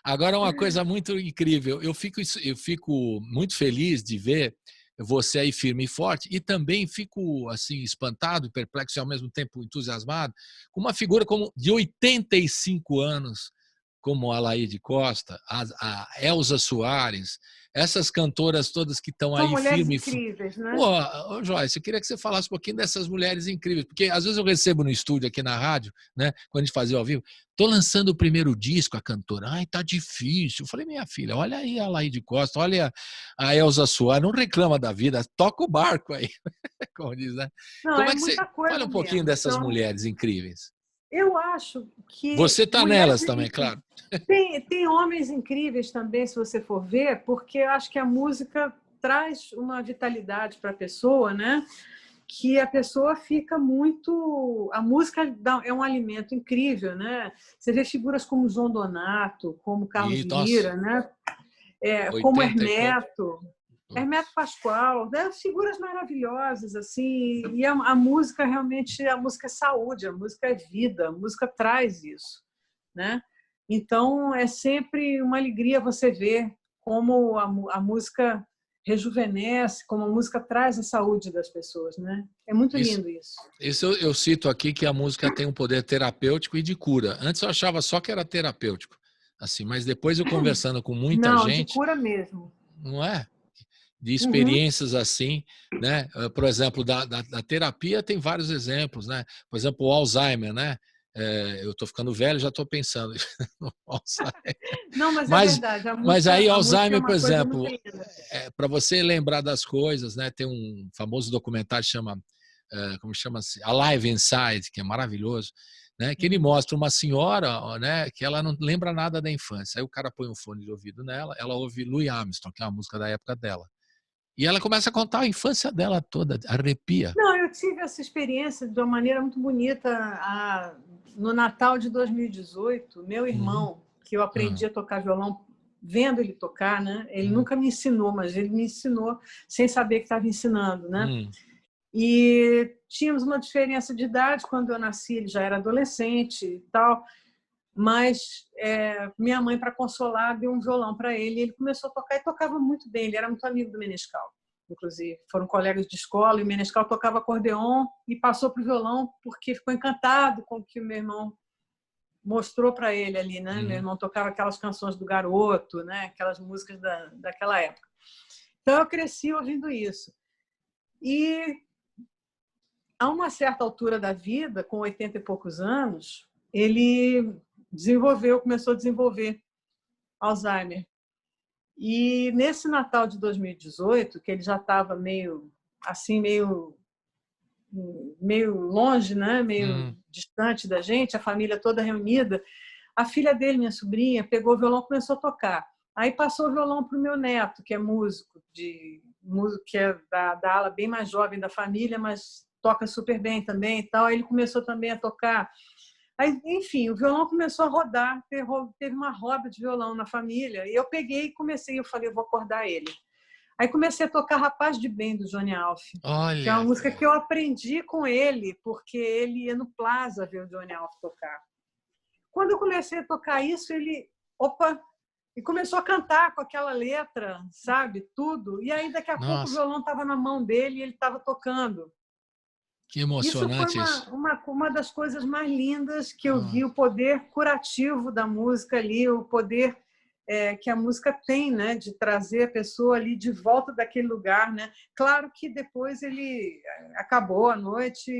Agora, uma coisa muito incrível, eu fico muito feliz de ver você aí firme e forte, e também fico assim espantado, perplexo e ao mesmo tempo entusiasmado com uma figura de 85 anos, como a Laide Costa, a Elza Soares, essas cantoras todas que estão aí firme e forte. Incríveis, né? Pô, Joyce, eu queria que você falasse um pouquinho dessas mulheres incríveis, porque às vezes eu recebo no estúdio aqui na rádio, né, quando a gente fazia ao vivo, tô lançando o primeiro disco, a cantora, ai, tá difícil. Eu falei, minha filha, olha aí a Laide Costa, olha a Elza Soares, não reclama da vida, toca o barco aí, como diz, né? Não, como é que você... Fala um pouquinho mesmo. dessas mulheres incríveis. Eu acho que... Você está nelas também, claro. Tem homens incríveis também, se você for ver, porque eu acho que a música traz uma vitalidade para a pessoa, né? que a pessoa fica muito... A música é um alimento incrível, né? Você vê figuras como João Donato, como Carlos Lira, né? Como 80 e pouco. Hermeto Pascoal, né? Figuras maravilhosas, assim, e a música realmente, a música é saúde, a música é vida, a música traz isso, né? Então, é sempre uma alegria você ver como a música rejuvenesce, como a música traz a saúde das pessoas, né? É muito lindo isso. Isso eu cito aqui que a música tem um poder terapêutico e de cura. Antes eu achava só que era terapêutico, assim, mas depois eu conversando com muita gente... de cura mesmo. Não é? De experiências assim, né? Por exemplo, da terapia tem vários exemplos, né? Por exemplo, o Alzheimer, né? Eu estou ficando velho, já estou pensando no Alzheimer. Não, mas é verdade. Mas aí Alzheimer, é por exemplo, para você lembrar das coisas, né? Tem um famoso documentário que chama, como chama-se? Alive Inside, que é maravilhoso, né? Que ele mostra uma senhora, né? Que ela não lembra nada da infância. Aí o cara põe um fone de ouvido nela, ela ouve Louis Armstrong, que é uma música da época dela. E ela começa a contar a infância dela toda, arrepia. Não, eu tive essa experiência de uma maneira muito bonita no Natal de 2018. Meu irmão, que eu aprendi a tocar violão vendo ele tocar, né? Ele nunca me ensinou, mas ele me ensinou sem saber que estava ensinando, né? E tínhamos uma diferença de idade. Quando eu nasci, ele já era adolescente e tal. Mas minha mãe, para consolar, deu um violão para ele. Ele começou a tocar e tocava muito bem. Ele era muito amigo do Menescal, inclusive. Foram colegas de escola e o Menescal tocava acordeon e passou para o violão porque ficou encantado com o que o meu irmão mostrou para ele ali, né? Meu irmão tocava aquelas canções do Garoto, né? Aquelas músicas daquela época. Então, eu cresci ouvindo isso. E a uma certa altura da vida, com 80 e poucos anos, ele começou a desenvolver Alzheimer. E nesse Natal de 2018, que ele já estava meio longe, né? Meio distante da gente, a família toda reunida, a filha dele, minha sobrinha, pegou o violão e começou a tocar. Aí passou o violão para o meu neto, que é músico, que é da ala bem mais jovem da família, mas toca super bem também e tal. Aí ele começou também a tocar. Aí, enfim, o violão começou a rodar, teve uma roda de violão na família, e eu peguei e comecei, eu falei, eu vou acordar ele. Aí comecei a tocar Rapaz de Bem, do Johnny Alf, que é uma música que eu aprendi com ele, porque ele ia no Plaza ver o Johnny Alf tocar. Quando eu comecei a tocar isso, ele, e começou a cantar com aquela letra, sabe, tudo. E aí, daqui a pouco, o violão estava na mão dele e ele estava tocando. Que emocionante isso. Foi uma das coisas mais lindas que eu vi, o poder curativo da música ali, o poder que a música tem, né, de trazer a pessoa ali de volta daquele lugar, né? Claro que depois ele acabou a noite,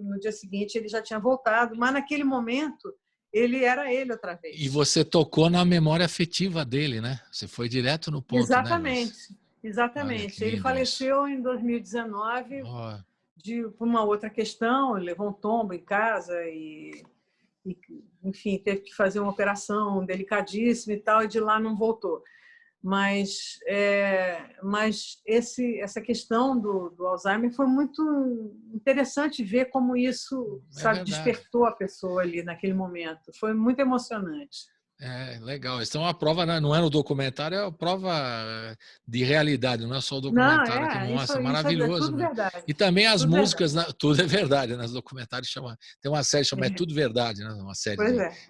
no dia seguinte ele já tinha voltado, mas naquele momento ele era ele outra vez. E você tocou na memória afetiva dele, né? Você foi direto no ponto, exatamente, né? Exatamente. Ele faleceu em 2019 por uma outra questão, ele levou um tombo em casa e, enfim, teve que fazer uma operação delicadíssima e tal, e de lá não voltou. Mas essa questão do Alzheimer foi muito interessante ver como isso, sabe, despertou a pessoa ali naquele momento. Foi muito emocionante. Legal. Então a prova não é no documentário, é a prova de realidade, não é só o documentário que mostra, maravilhoso. Isso é tudo verdade. E também as tudo músicas, tudo é verdade, né? Os documentários tem uma série chamada É Tudo Verdade, né? Uma série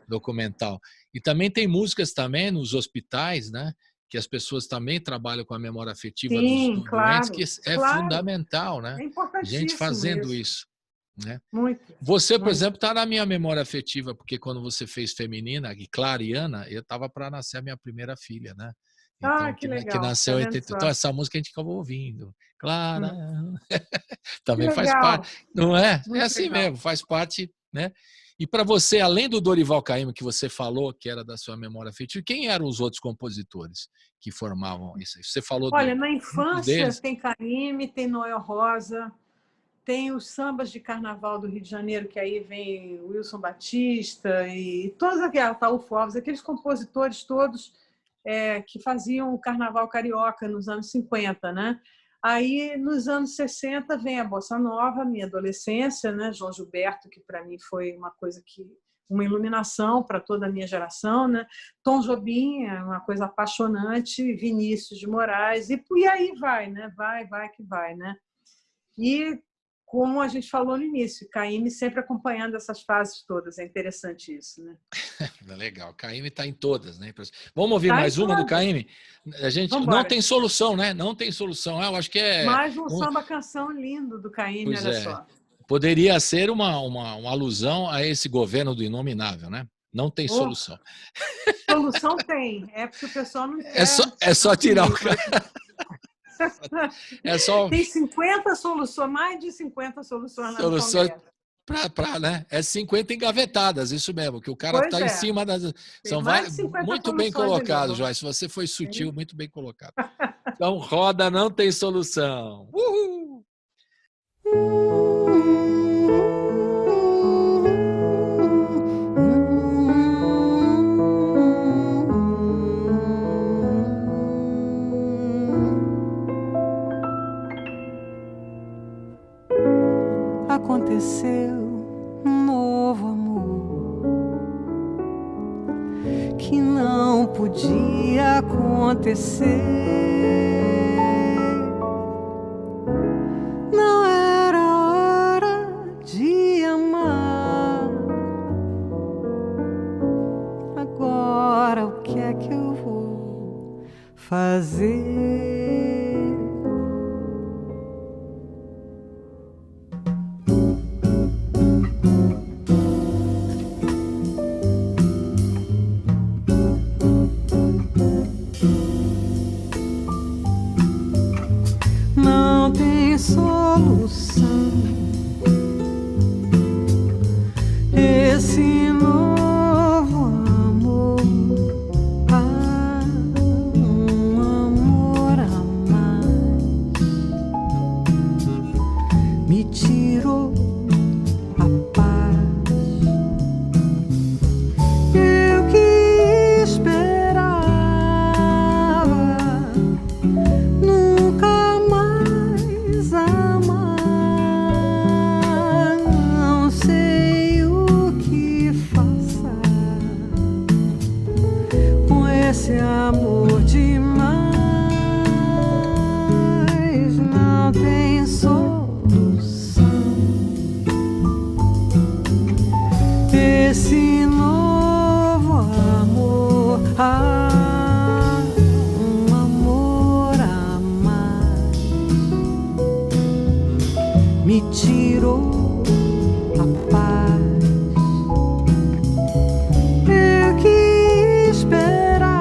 documental. E também tem músicas também nos hospitais, né? Que as pessoas também trabalham com a memória afetiva dos doentes, que é fundamental, né? É importantíssimo. Gente fazendo isso. Né? Muito. Você, por exemplo, está na minha memória afetiva, porque quando você fez Feminina, Clara e Ana, eu estava para nascer a minha primeira filha, né? Então, que legal. Que nasceu em 80. Então, essa música a gente acabou ouvindo. Clara. Também faz parte. Não é? Muito assim legal. Mesmo, faz parte, né? E para você, além do Dorival Caymmi, que você falou que era da sua memória afetiva, quem eram os outros compositores que formavam isso? Você falou na infância tem Caymmi, tem Noel Rosa, tem os sambas de carnaval do Rio de Janeiro, que aí vem Wilson Batista e todos aqueles, Ataúfo Alves, aqueles compositores todos que faziam o carnaval carioca nos anos 50, né? Aí, nos anos 60, vem a Bossa Nova, minha adolescência, né? João Gilberto, que para mim foi uma iluminação para toda a minha geração, né? Tom Jobim, é uma coisa apaixonante, Vinícius de Moraes, e aí vai, né? Vai que vai, né? E, como a gente falou no início, Caymmi sempre acompanhando essas fases todas, é interessante isso, né? Legal, Caymmi está em todas, né? Vamos ouvir Tá mais uma do todas. Caymmi? A gente Vambora. não tem solução, né? Não tem solução. Eu acho que é... Mais um samba-canção lindo do Caymmi, Pois olha é. só. Poderia ser uma alusão a esse governo do inominável, né? Não tem solução. Solução tem, é porque o pessoal não quer. É só tirar o cara. É só... Tem 50 soluções, mais de 50 soluções na Soluções né? É 50 engavetadas, isso mesmo, que o cara está em cima das... São muito bem colocado, Joyce. Você foi sutil, muito bem colocado. Então, roda, não tem solução. Uhul! Aconteceu um novo amor que não podia acontecer. Não era hora de amar. Agora o que é que eu vou fazer? Solução. Esse novo amor, um amor a mais, me tirou a paz. Eu que esperava nunca mais amar. Não sei o que faça com esse amor demais. Não tem solução. Esse novo amor, um amor a mais, me tirou a paz. Eu que esperava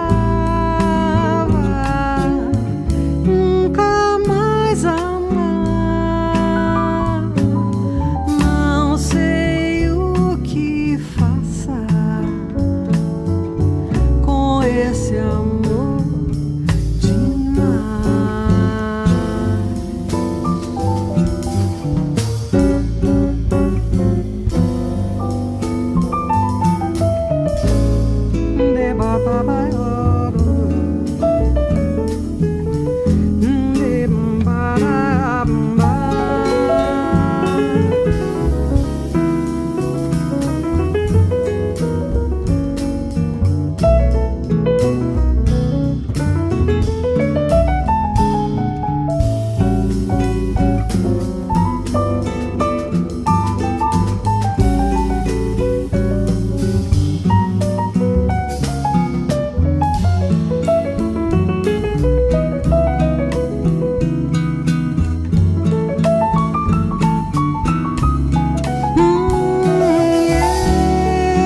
nunca mais amar. Não sei o que faça com esse amor demais. De ba ba ba yo, de ba ra ba.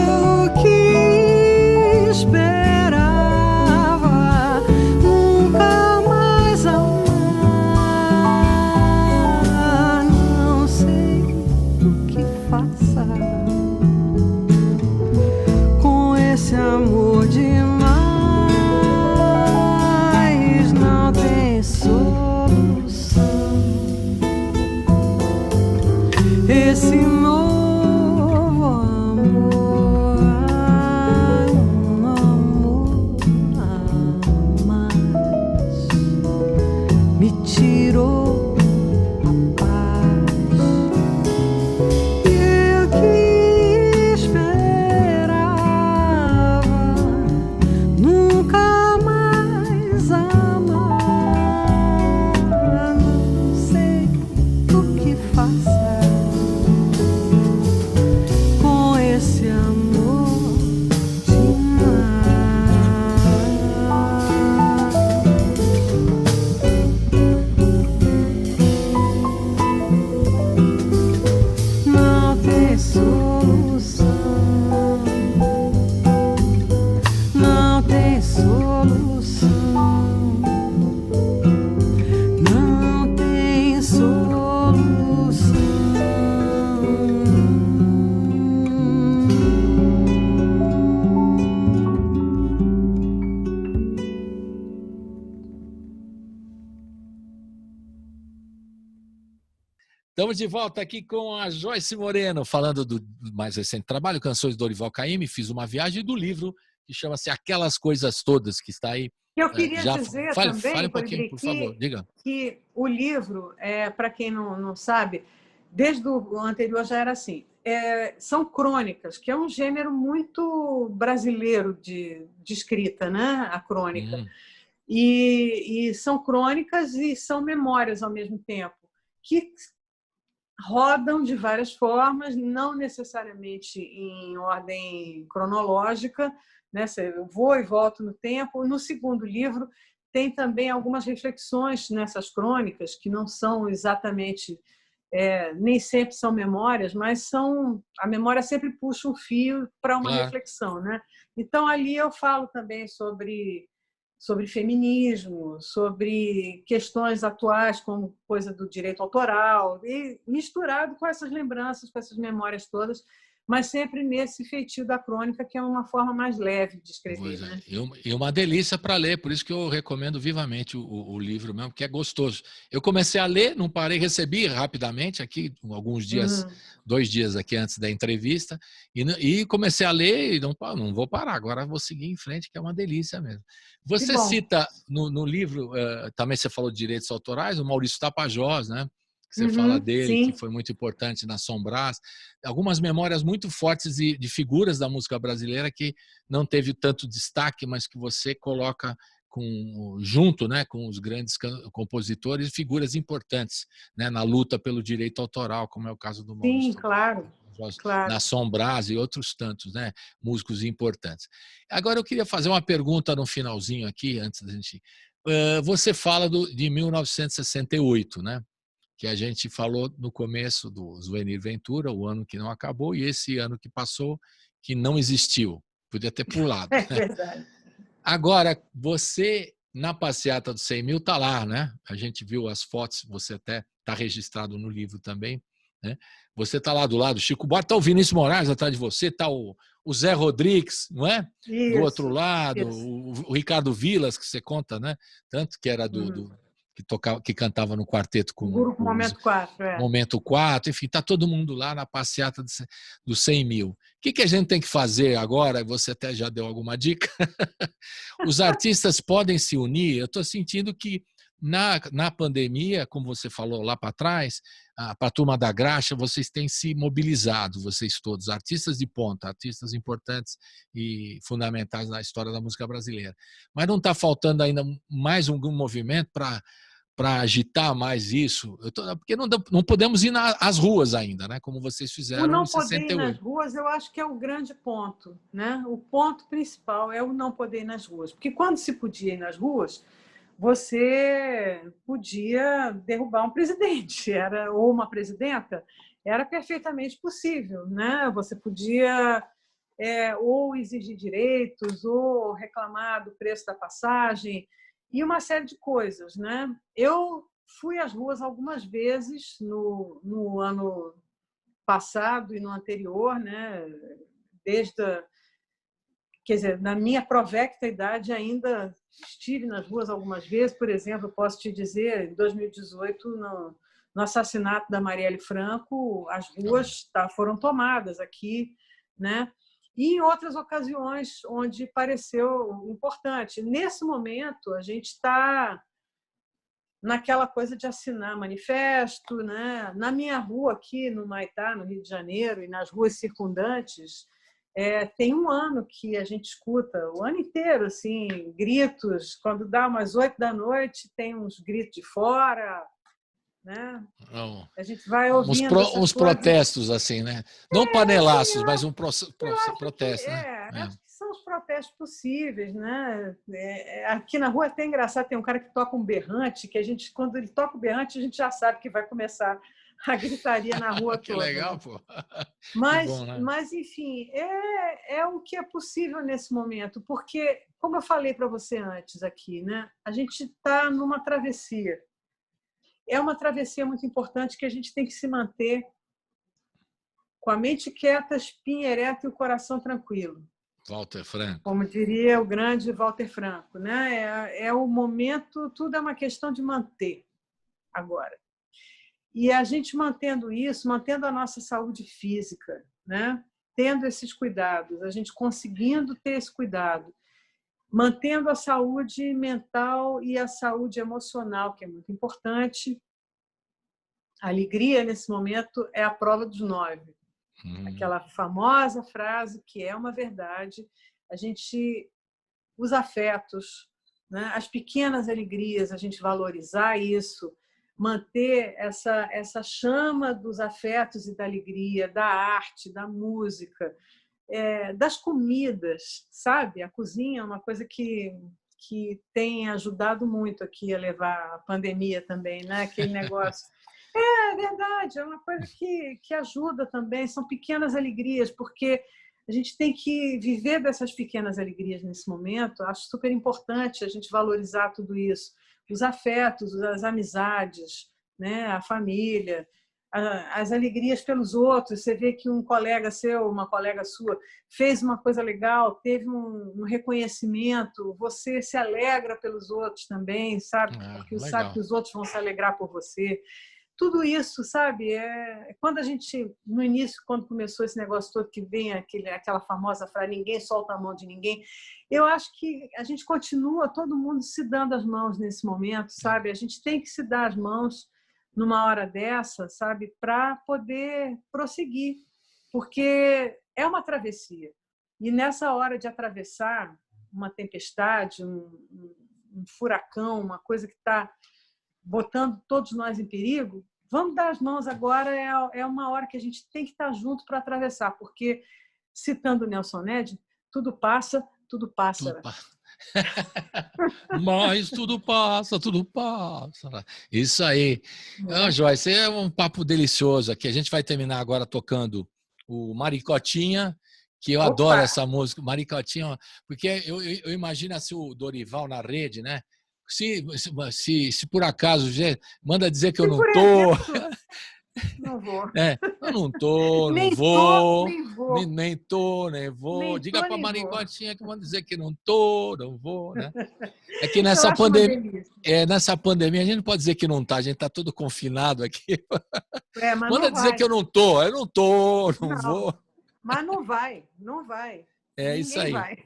Eu que esperava nunca mais amar. Não sei o que faça com esse amor demais. Não tem solução. Esse novo amor, um amor a mais, me tirou Estamos de volta aqui com a Joyce Moreno, falando do mais recente trabalho, Canções de Dorival Caymmi, Fiz uma Viagem, do livro que chama-se Aquelas Coisas Todas, que está aí. Eu queria Já dizer fale também, um pouquinho, por favor, diga. que o livro, para quem não sabe, desde o anterior já era assim, são crônicas, que é um gênero muito brasileiro de escrita, né? A crônica. E são crônicas e são memórias ao mesmo tempo, que rodam de várias formas, não necessariamente em ordem cronológica, né? Eu vou e volto no tempo. No segundo livro tem também algumas reflexões nessas crônicas, que não são exatamente, nem sempre são memórias, mas a memória sempre puxa um fio para uma reflexão, né? Então, ali eu falo também sobre feminismo, sobre questões atuais, como coisa do direito autoral, e misturado com essas lembranças, com essas memórias todas, mas sempre nesse feitio da crônica, que é uma forma mais leve de escrever. Né? E uma delícia para ler, por isso que eu recomendo vivamente o livro mesmo, que é gostoso. Eu comecei a ler, não parei, recebi rapidamente aqui, alguns dias, 2 dias aqui antes da entrevista, e comecei a ler e não vou parar, agora vou seguir em frente, que é uma delícia mesmo. Você cita no livro, também você falou de direitos autorais, o Maurício Tapajós, né? Você fala dele, sim. que foi muito importante na Som Brás. Algumas memórias muito fortes de figuras da música brasileira que não teve tanto destaque, mas que você coloca junto, né, com os grandes compositores, figuras importantes, né, na luta pelo direito autoral, como é o caso do Maurício. Sim, claro. Na Som Brás e outros tantos, né, músicos importantes. Agora eu queria fazer uma pergunta no finalzinho aqui, antes da gente... Você fala de 1968, né? Que a gente falou no começo do Zuenir Ventura, o ano que não acabou, e esse ano que passou, que não existiu. Podia ter pulado. É verdade. Agora, você, na passeata dos 100 mil, está lá, né? A gente viu as fotos, você até está registrado no livro também. Né? Você está lá do lado, Chico Buarque, está o Vinícius Moraes atrás de você, está o Zé Rodrigues, não é? Isso, do outro lado, o Ricardo Vilas, que você conta, né? Tanto que era que cantava no quarteto com o grupo Momento 4. Momento 4, enfim, está todo mundo lá na passeata dos 100 mil. O que a gente tem que fazer agora? Você até já deu alguma dica. Os artistas podem se unir. Eu estou sentindo que na pandemia, como você falou lá para trás, para a turma da graxa, vocês têm se mobilizado, vocês todos, artistas de ponta, artistas importantes e fundamentais na história da música brasileira. Mas não está faltando ainda mais um movimento para agitar mais isso? Porque não podemos ir às ruas ainda, né? Como vocês fizeram em 68. O não poder ir nas ruas, eu acho que é o grande ponto. Né? O ponto principal é o não poder ir nas ruas. Porque quando se podia ir nas ruas, você podia derrubar um presidente ou uma presidenta, era perfeitamente possível. Né? Você podia ou exigir direitos, ou reclamar do preço da passagem, e uma série de coisas. Né? Eu fui às ruas algumas vezes no ano passado e no anterior, né? Quer dizer, na minha provecta idade ainda estive nas ruas algumas vezes. Por exemplo, eu posso te dizer, em 2018, no assassinato da Marielle Franco, as ruas foram tomadas aqui, né? E em outras ocasiões onde pareceu importante. Nesse momento, a gente está naquela coisa de assinar manifesto, né? Na minha rua aqui, no Maitá, no Rio de Janeiro, e nas ruas circundantes, tem um ano que a gente escuta, o ano inteiro, assim, gritos. Quando dá umas 8 da noite, tem uns gritos de fora, né? A gente vai ouvindo uns protestos, assim, né? Não panelaços, mas um protesto, né? Acho que são os protestos possíveis, né? Aqui na rua é até engraçado, tem um cara que toca um berrante, que quando ele toca o berrante, a gente já sabe que vai começar a gritaria na rua que toda. Que legal, pô. Mas, bom, né? mas enfim, é o que é possível nesse momento, porque, como eu falei para você antes aqui, né? A gente está numa travessia. É uma travessia muito importante que a gente tem que se manter com a mente quieta, a espinha ereta e o coração tranquilo. Walter Franco. Como diria o grande Walter Franco, né? É o momento, tudo é uma questão de manter agora. E a gente mantendo isso, mantendo a nossa saúde física, né? Tendo esses cuidados, a gente conseguindo ter esse cuidado, mantendo a saúde mental e a saúde emocional, que é muito importante. A alegria, nesse momento, é a prova dos 9. Aquela famosa frase que é uma verdade. A gente, os afetos, né? As pequenas alegrias, a gente valorizar isso, manter essa chama dos afetos e da alegria, da arte, da música, das comidas, sabe? A cozinha é uma coisa que tem ajudado muito aqui a levar a pandemia também, né? Aquele negócio. É verdade, é uma coisa que ajuda também, são pequenas alegrias, porque a gente tem que viver dessas pequenas alegrias nesse momento. Acho super importante a gente valorizar tudo isso, os afetos, as amizades, né? A família, as alegrias pelos outros. Você vê que um colega seu, uma colega sua, fez uma coisa legal, teve um reconhecimento, você se alegra pelos outros também, sabe? Porque sabe que os outros vão se alegrar por você. Tudo isso, sabe? Quando a gente, no início, quando começou esse negócio todo, que vem aquela famosa frase, ninguém solta a mão de ninguém, eu acho que a gente continua, todo mundo se dando as mãos nesse momento, sabe? A gente tem que se dar as mãos numa hora dessa, sabe? Para poder prosseguir, porque é uma travessia. E nessa hora de atravessar uma tempestade, um furacão, uma coisa que está botando todos nós em perigo, vamos dar as mãos agora, é uma hora que a gente tem que estar junto para atravessar, porque, citando Nelson Ned, tudo passa, tudo passa. Mas tudo passa, tudo passa. Isso aí. Joyce, é um papo delicioso aqui. A gente vai terminar agora tocando o Maricotinha, que eu adoro essa música, Maricotinha, porque eu imagino assim, o Dorival na rede, né? Se por acaso, manda dizer que eu não tô. Não vou. Eu não tô, não vou. Nem tô, nem vou. Diga para a Maricotinha que manda dizer que não tô, não vou, né? É que nessa pandemia a gente não pode dizer que não tá, a gente tá todo confinado aqui. Manda dizer que eu não tô, não vou. Mas não vai. Ninguém isso aí. Vai.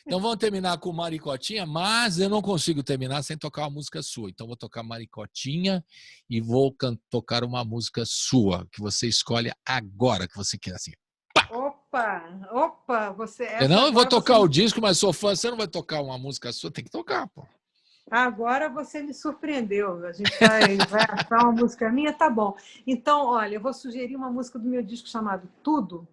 Então vamos terminar com Maricotinha, mas eu não consigo terminar sem tocar uma música sua. Então vou tocar Maricotinha e vou tocar uma música sua, que você escolhe agora, que você quer assim. Pá! Opa, você... Eu vou tocar o disco, mas sou fã, você não vai tocar uma música sua, tem que tocar, pô. Agora você me surpreendeu. A gente vai achar uma música minha, tá bom. Então, olha, eu vou sugerir uma música do meu disco chamado Tudo,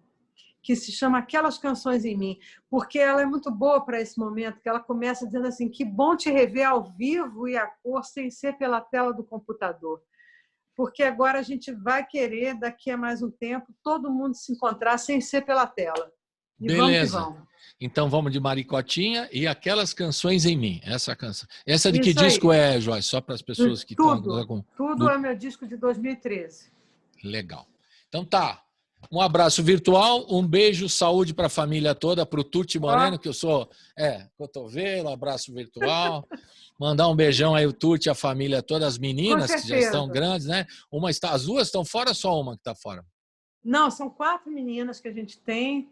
que se chama Aquelas Canções em Mim, porque ela é muito boa para esse momento, que ela começa dizendo assim, que bom te rever ao vivo e a cor sem ser pela tela do computador. Porque agora a gente vai querer, daqui a mais um tempo, todo mundo se encontrar sem ser pela tela. E beleza. Vamos. Então vamos de Maricotinha e Aquelas Canções em Mim. Essa canção. Essa de que Isso aí. Disco é, Joyce? Só para as pessoas que estão... Tudo é meu disco de 2013. Legal. Então tá. Um abraço virtual, um beijo, saúde para a família toda, para o Tuti Moreno, que eu sou cotovelo, abraço virtual. Mandar um beijão aí o Tuti, a família toda, as meninas que já estão grandes, né? As duas estão fora, só uma que está fora? Não, são 4 meninas que a gente tem.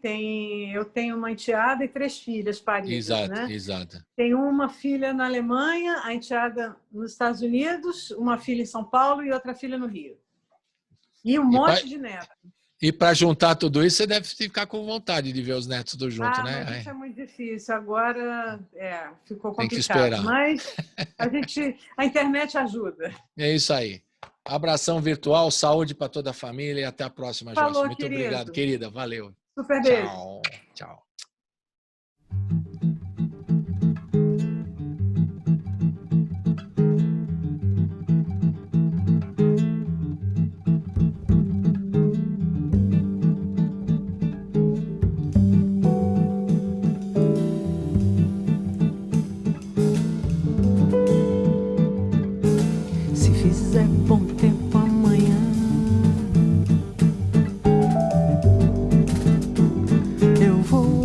Eu tenho uma enteada e 3 filhas paridas, né? Exato. Tenho uma filha na Alemanha, a enteada nos Estados Unidos, uma filha em São Paulo e outra filha no Rio. E um monte de netos. E para juntar tudo isso, você deve ficar com vontade de ver os netos tudo junto, né? Mas isso é muito difícil. Agora ficou complicado. Tem que esperar. Mas a internet ajuda. É isso aí. Abração virtual, saúde para toda a família e até a próxima, Joyce. Muito querido. Obrigado, querida. Valeu. Super beijo. Tchau. Eu vou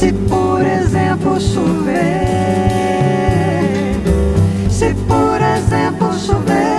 Se por exemplo chover, se por exemplo chover,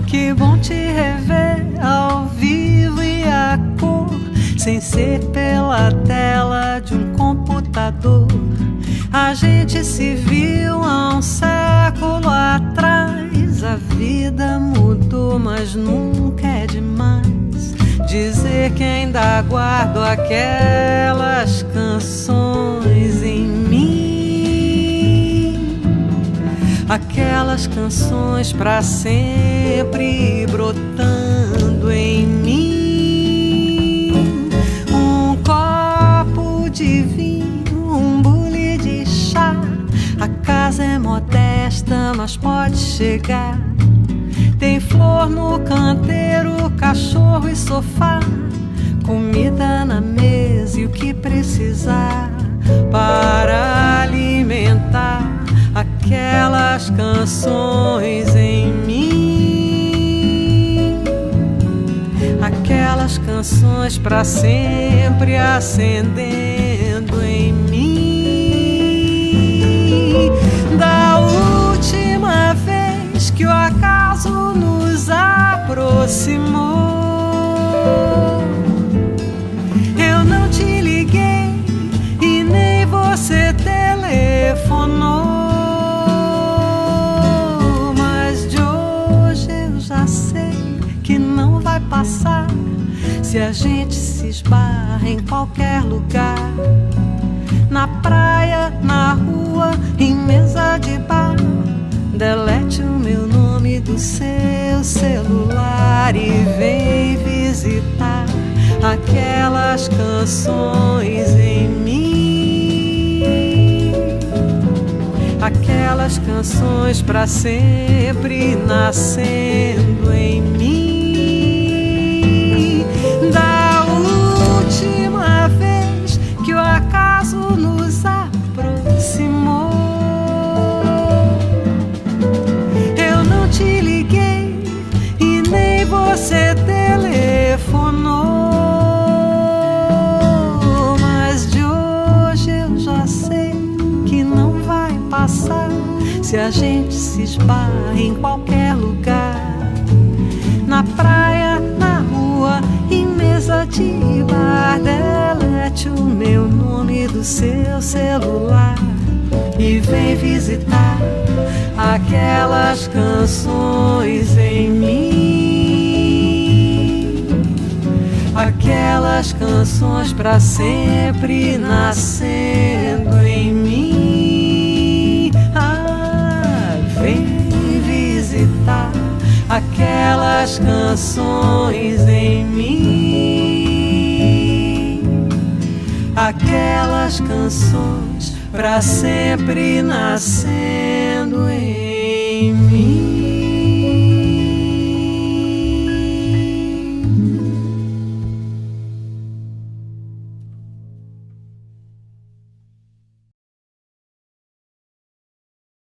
que bom te rever ao vivo e a cor, sem ser pela tela de um computador. A gente se viu há um século atrás. A vida mudou, mas nunca é demais dizer que ainda guardo aquelas canções em mim, aquelas canções pra sempre brotando em mim. Um copo de vinho, um bule de chá. A casa é modesta, mas pode chegar. Tem flor no canteiro, cachorro e sofá, comida na mesa e o que precisar para alimentar aquelas canções em mim, aquelas canções pra sempre acendendo em mim. Da última vez que o acaso nos aproximou, eu não te liguei e nem você telefonou, mas de hoje eu já sei que não vai passar se a gente se esbarra em qualquer lugar, na praia, na rua, em mesa de bar. Delete o meu nome do seu celular e vem visitar aquelas canções em mim, aquelas canções pra sempre nascendo em mim. Da última vez que o acaso nos aproximou, te liguei e nem você telefonou, mas de hoje eu já sei que não vai passar se a gente se esbarra em qualquer lugar, na praia, na rua, em mesa de bar. Delete o meu nome do seu celular e vem visitar aquelas canções em mim, aquelas canções pra sempre nascendo em mim. Ah, vem visitar aquelas canções em mim, aquelas canções pra sempre nascendo